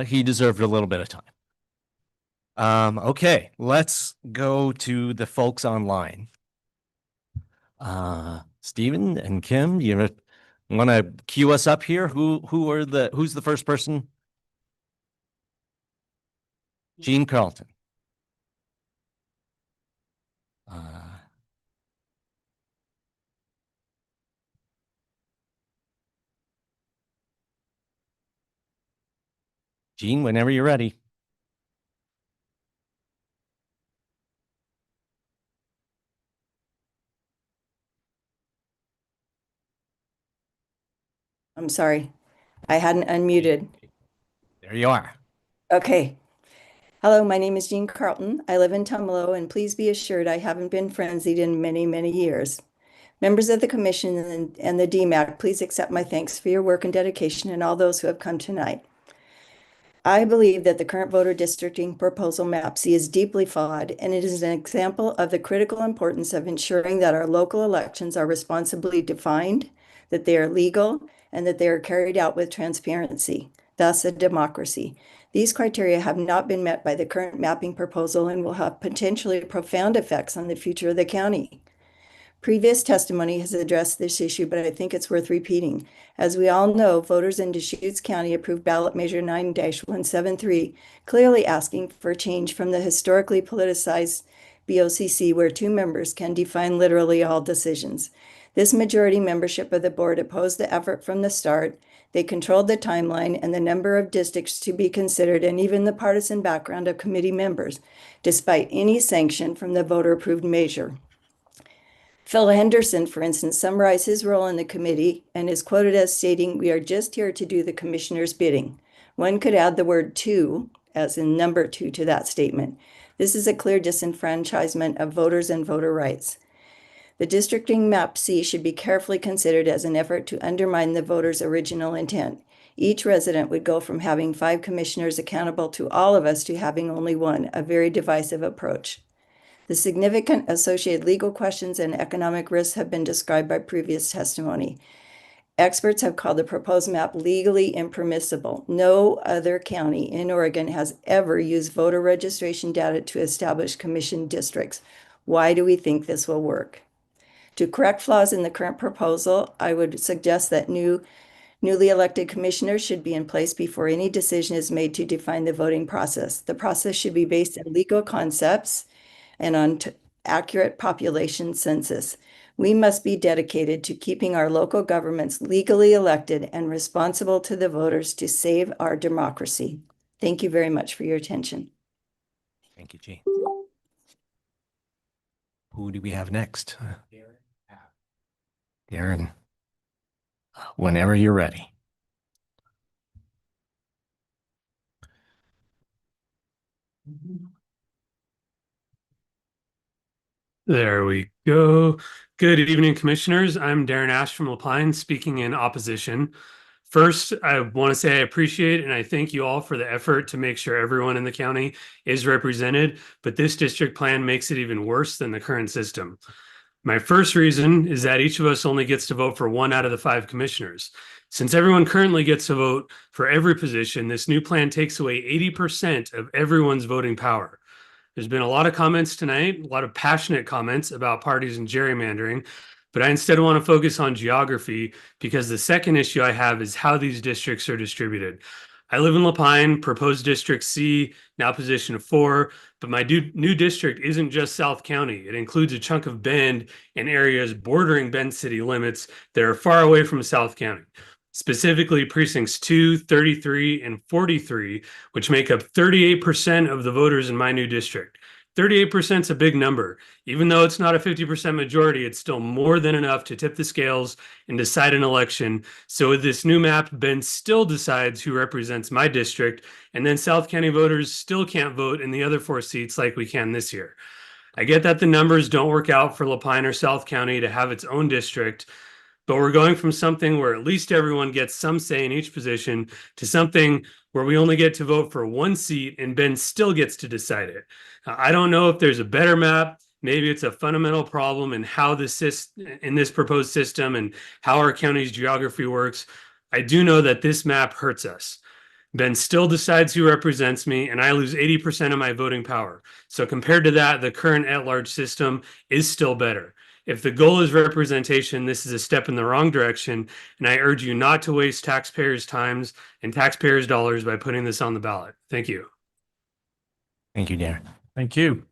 he deserved a little bit of time. Okay, let's go to the folks online. Stephen and Kim, you want to cue us up here? Who's the first person? Jean Carlton. Jean, whenever you're ready. I'm sorry, I hadn't unmuted. There you are. Okay. Hello, my name is Jean Carlton. I live in Tumalo, and please be assured I haven't been frenzied in many, many years. Members of the commission and the DMAC, please accept my thanks for your work and dedication and all those who have come tonight. I believe that the current voter districting proposal map C is deeply flawed, and it is an example of the critical importance of ensuring that our local elections are responsibly defined, that they are legal, and that they are carried out with transparency, thus a democracy. These criteria have not been met by the current mapping proposal and will have potentially profound effects on the future of the county. Previous testimony has addressed this issue, but I think it's worth repeating. As we all know, voters in Deschutes County approved ballot measure 9-173, clearly asking for change from the historically politicized BOCC, where 2 members can define literally all decisions. This majority membership of the board opposed the effort from the start. They controlled the timeline and the number of districts to be considered and even the partisan background of committee members, despite any sanction from the voter-approved measure. Phil Henderson, for instance, summarized his role in the committee and is quoted as stating, "We are just here to do the commissioner's bidding." One could add the word "to," as in number 2, to that statement. This is a clear disenfranchisement of voters and voter rights. The districting map C should be carefully considered as an effort to undermine the voters' original intent. Each resident would go from having 5 commissioners accountable to all of us to having only 1, a very divisive approach. The significant associated legal questions and economic risks have been described by previous testimony. Experts have called the proposed map legally impermissible. No other county in Oregon has ever used voter registration data to establish commission districts. Why do we think this will work? To correct flaws in the current proposal, I would suggest that newly elected commissioners should be in place before any decision is made to define the voting process. The process should be based on legal concepts and on accurate population census. We must be dedicated to keeping our local governments legally elected and responsible to the voters to save our democracy. Thank you very much for your attention. Thank you, Jean. Who do we have next? Darren. Whenever you're ready. There we go. Good evening, commissioners. I'm Darren Ash from LaPine, speaking in opposition. First, I want to say I appreciate and I thank you all for the effort to make sure everyone in the county is represented, but this district plan makes it even worse than the current system. My first reason is that each of us only gets to vote for 1 out of the 5 commissioners. Since everyone currently gets to vote for every position, this new plan takes away 80% of everyone's voting power. There's been a lot of comments tonight, a lot of passionate comments about parties and gerrymandering, but I instead want to focus on geography because the second issue I have is how these districts are distributed. I live in LaPine, proposed District C, now position 4, but my new district isn't just South County. It includes a chunk of Bend and areas bordering Bend city limits that are far away from South County. Specifically precincts 2, 33, and 43, which make up 38% of the voters in my new district. 38% is a big number. Even though it's not a 50% majority, it's still more than enough to tip the scales and decide an election. So with this new map, Bend still decides who represents my district, and then South County voters still can't vote in the other 4 seats like we can this year. I get that the numbers don't work out for LaPine or South County to have its own district, but we're going from something where at least everyone gets some say in each position to something where we only get to vote for 1 seat and Bend still gets to decide it. I don't know if there's a better map. Maybe it's a fundamental problem in how in this proposed system and how our county's geography works. I do know that this map hurts us. Bend still decides who represents me, and I lose 80% of my voting power. So compared to that, the current at-large system is still better. If the goal is representation, this is a step in the wrong direction, and I urge you not to waste taxpayers' times and taxpayers' dollars by putting this on the ballot. Thank you. Thank you, Darren. Thank you.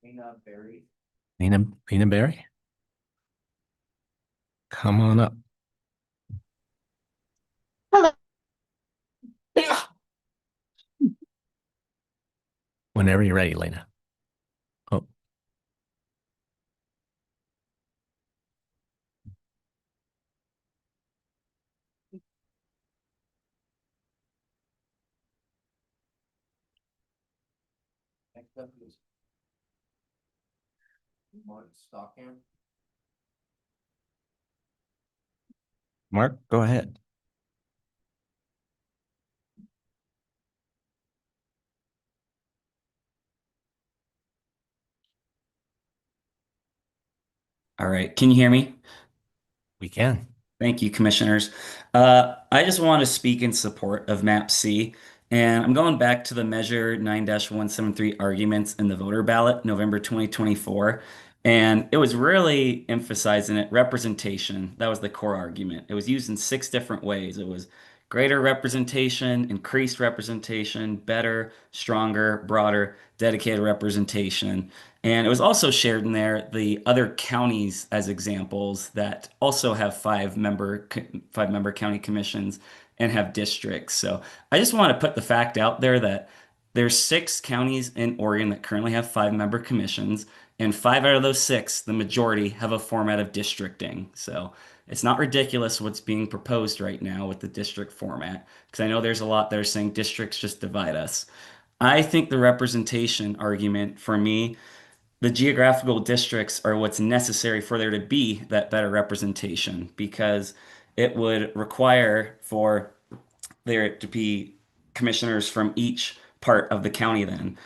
Nina Berry? Come on up. Hello. Whenever you're ready, Lena. Oh. Next up is Mark Stockham. Mark, go ahead. All right. Can you hear me? We can. Thank you, commissioners. I just want to speak in support of map C, and I'm going back to the measure 9-173 arguments in the voter ballot, November 2024. And it was really emphasizing it, representation. That was the core argument. It was used in 6 different ways. It was greater representation, increased representation, better, stronger, broader, dedicated representation. And it was also shared in there the other counties as examples that also have 5-member county commissions and have districts. So I just want to put the fact out there that there's 6 counties in Oregon that currently have 5-member commissions, and 5 out of those 6, the majority, have a format of districting. So it's not ridiculous what's being proposed right now with the district format, because I know there's a lot that are saying districts just divide us. I think the representation argument, for me, the geographical districts are what's necessary for there to be that better representation, because it would require for there to be commissioners from each part of the county then.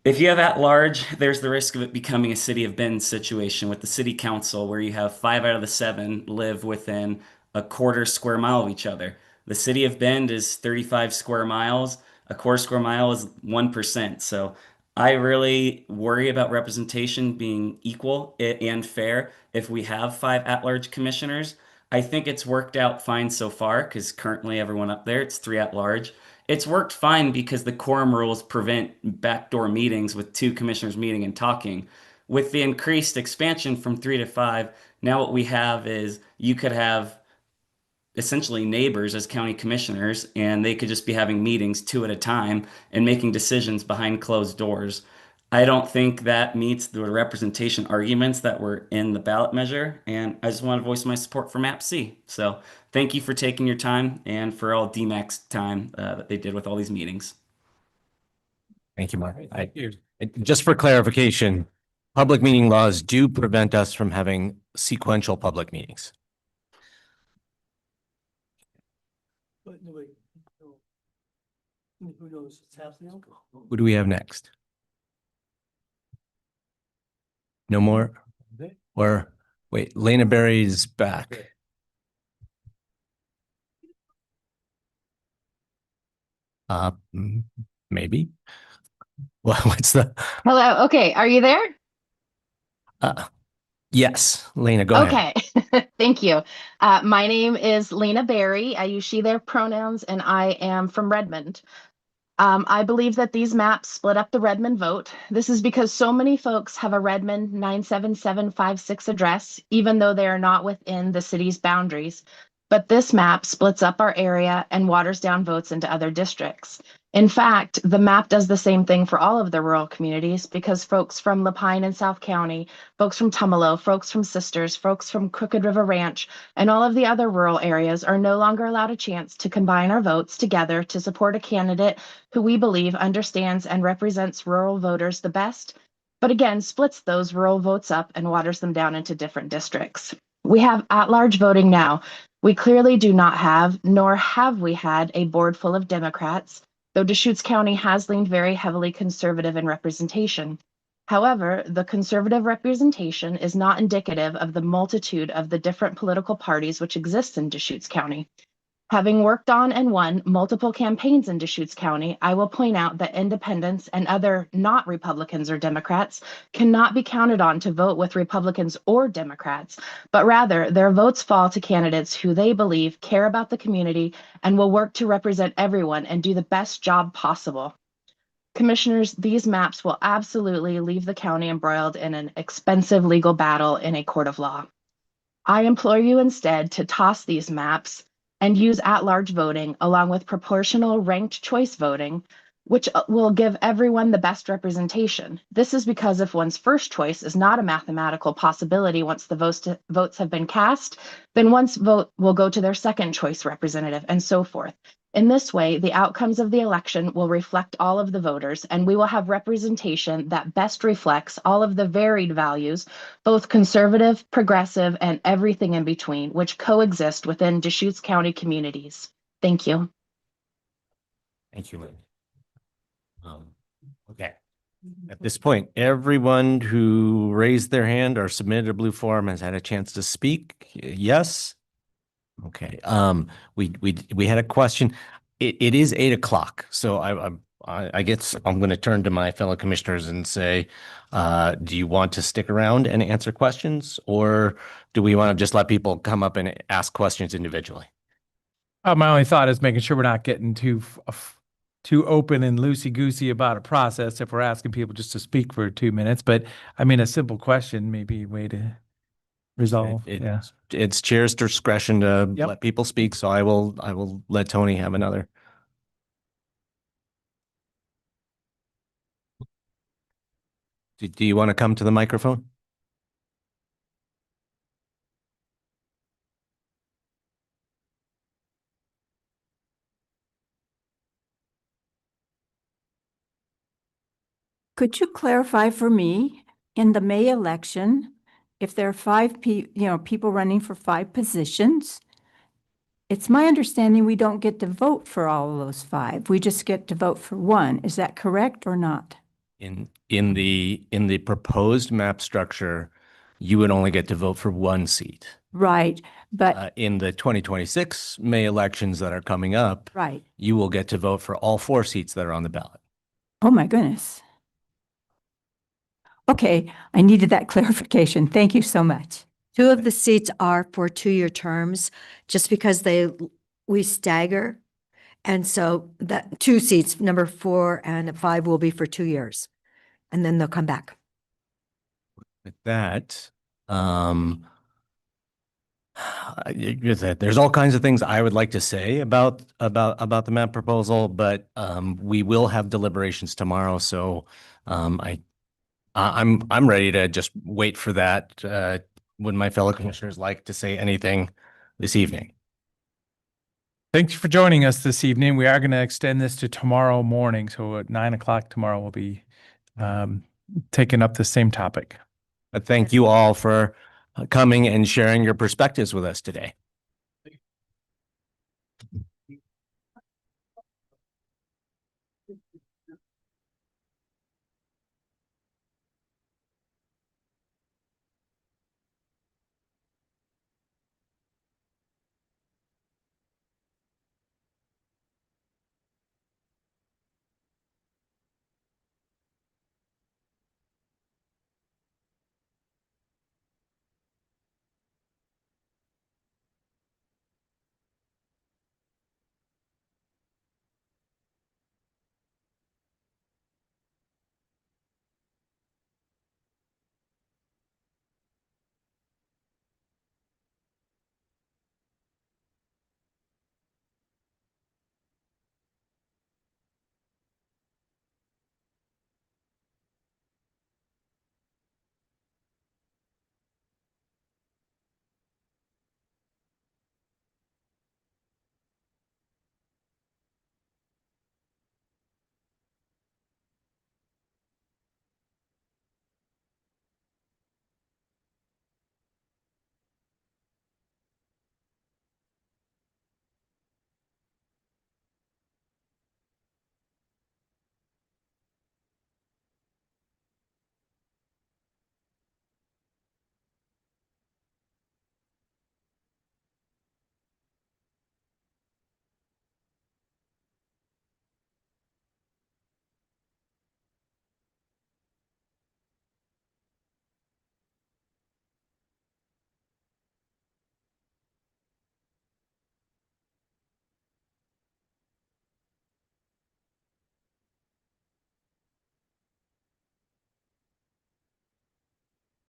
If you have at large, there's the risk of it becoming a city of Bend situation with the city council, where you have 5 out of the 7 live within a quarter square mile of each other. The city of Bend is 35 square miles. A quarter square mile is 1%. So I really worry about representation being equal and fair if we have 5 at-large commissioners. I think it's worked out fine so far, because currently everyone up there, it's 3 at-large. It's worked fine because the quorum rules prevent backdoor meetings with 2 commissioners meeting and talking. with the increased expansion from 3 to 5, now what we have is you could have essentially neighbors as county commissioners, and they could just be having meetings 2 at a time and making decisions behind closed doors. I don't think that meets the representation arguments that were in the ballot measure, and I just want to voice my support for Map C. So thank you for taking your time and for all DMAC's time that they did with all these meetings. Thank you, Mark. Just for clarification, public meeting laws do prevent us from having sequential public meetings. Who knows what's happening? Who do we have next? No more? Or wait, Lena Berry's back. Maybe. Well, what's the? Hello. Okay. Are you there? Yes, Lena, go ahead. Okay. Thank you. My name is Lena Berry. I use she, their pronouns, and I am from Redmond. I believe that these maps split up the Redmond vote. This is because so many folks have a Redmond 97756 address, even though they are not within the city's boundaries. But this map splits up our area and waters down votes into other districts. In fact, the map does the same thing for all of the rural communities because folks from Lapine and South County, folks from Tumalo, folks from Sisters, folks from Crooked River Ranch, and all of the other rural areas are no longer allowed a chance to combine our votes together to support a candidate who we believe understands and represents rural voters the best, but again, splits those rural votes up and waters them down into different districts. We have at-large voting now. We clearly do not have, nor have we had, a board full of Democrats, though Deschutes County has leaned very heavily conservative in representation. However, the conservative representation is not indicative of the multitude of the different political parties which exist in Deschutes County. Having worked on and won multiple campaigns in Deschutes County, I will point out that independents and other not Republicans or Democrats cannot be counted on to vote with Republicans or Democrats, but rather their votes fall to candidates who they believe care about the community and will work to represent everyone and do the best job possible. Commissioners, these maps will absolutely leave the county embroiled in an expensive legal battle in a court of law. I implore you instead to toss these maps and use at-large voting along with proportional ranked choice voting, which will give everyone the best representation. This is because if one's first choice is not a mathematical possibility once the votes have been cast, then one's vote will go to their second choice representative and so forth. In this way, the outcomes of the election will reflect all of the voters, and we will have representation that best reflects all of the varied values, both conservative, progressive, and everything in between, which coexist within Deschutes County communities. Thank you. Thank you, Lynn. Okay. At this point, everyone who raised their hand or submitted a blue form has had a chance to speak. Yes? Okay, we had a question. It is 8 o'clock, so I guess I'm going to turn to my fellow commissioners and say, do you want to stick around and answer questions, or do we want to just let people come up and ask questions individually? My only thought is making sure we're not getting too open and loosey-goosey about a process if we're asking people just to speak for 2 minutes. But I mean, a simple question may be a way to resolve. It's chair's discretion to let people speak, so I will let Tony have another. Do you want to come to the microphone? Could you clarify for me, in the May election, if there are people running for 5 positions, it's my understanding we don't get to vote for all of those 5. We just get to vote for 1. Is that correct or not? In the proposed map structure, you would only get to vote for 1 seat. Right, but in the 2026 May elections that are coming up, right, you will get to vote for all 4 seats that are on the ballot. Oh my goodness. Okay, I needed that clarification. Thank you so much. 2 of the seats are for 2-year terms, just because we stagger. And so that 2 seats, number 4 and 5, will be for 2 years. And then they'll come back. with that, there's all kinds of things I would like to say about the map proposal, but we will have deliberations tomorrow, so I'm ready to just wait for that. Would my fellow commissioners like to say anything this evening? Thanks for joining us this evening. We are going to extend this to tomorrow morning. So at 9 o'clock tomorrow, we'll be taking up the same topic. Thank you all for coming and sharing your perspectives with us today.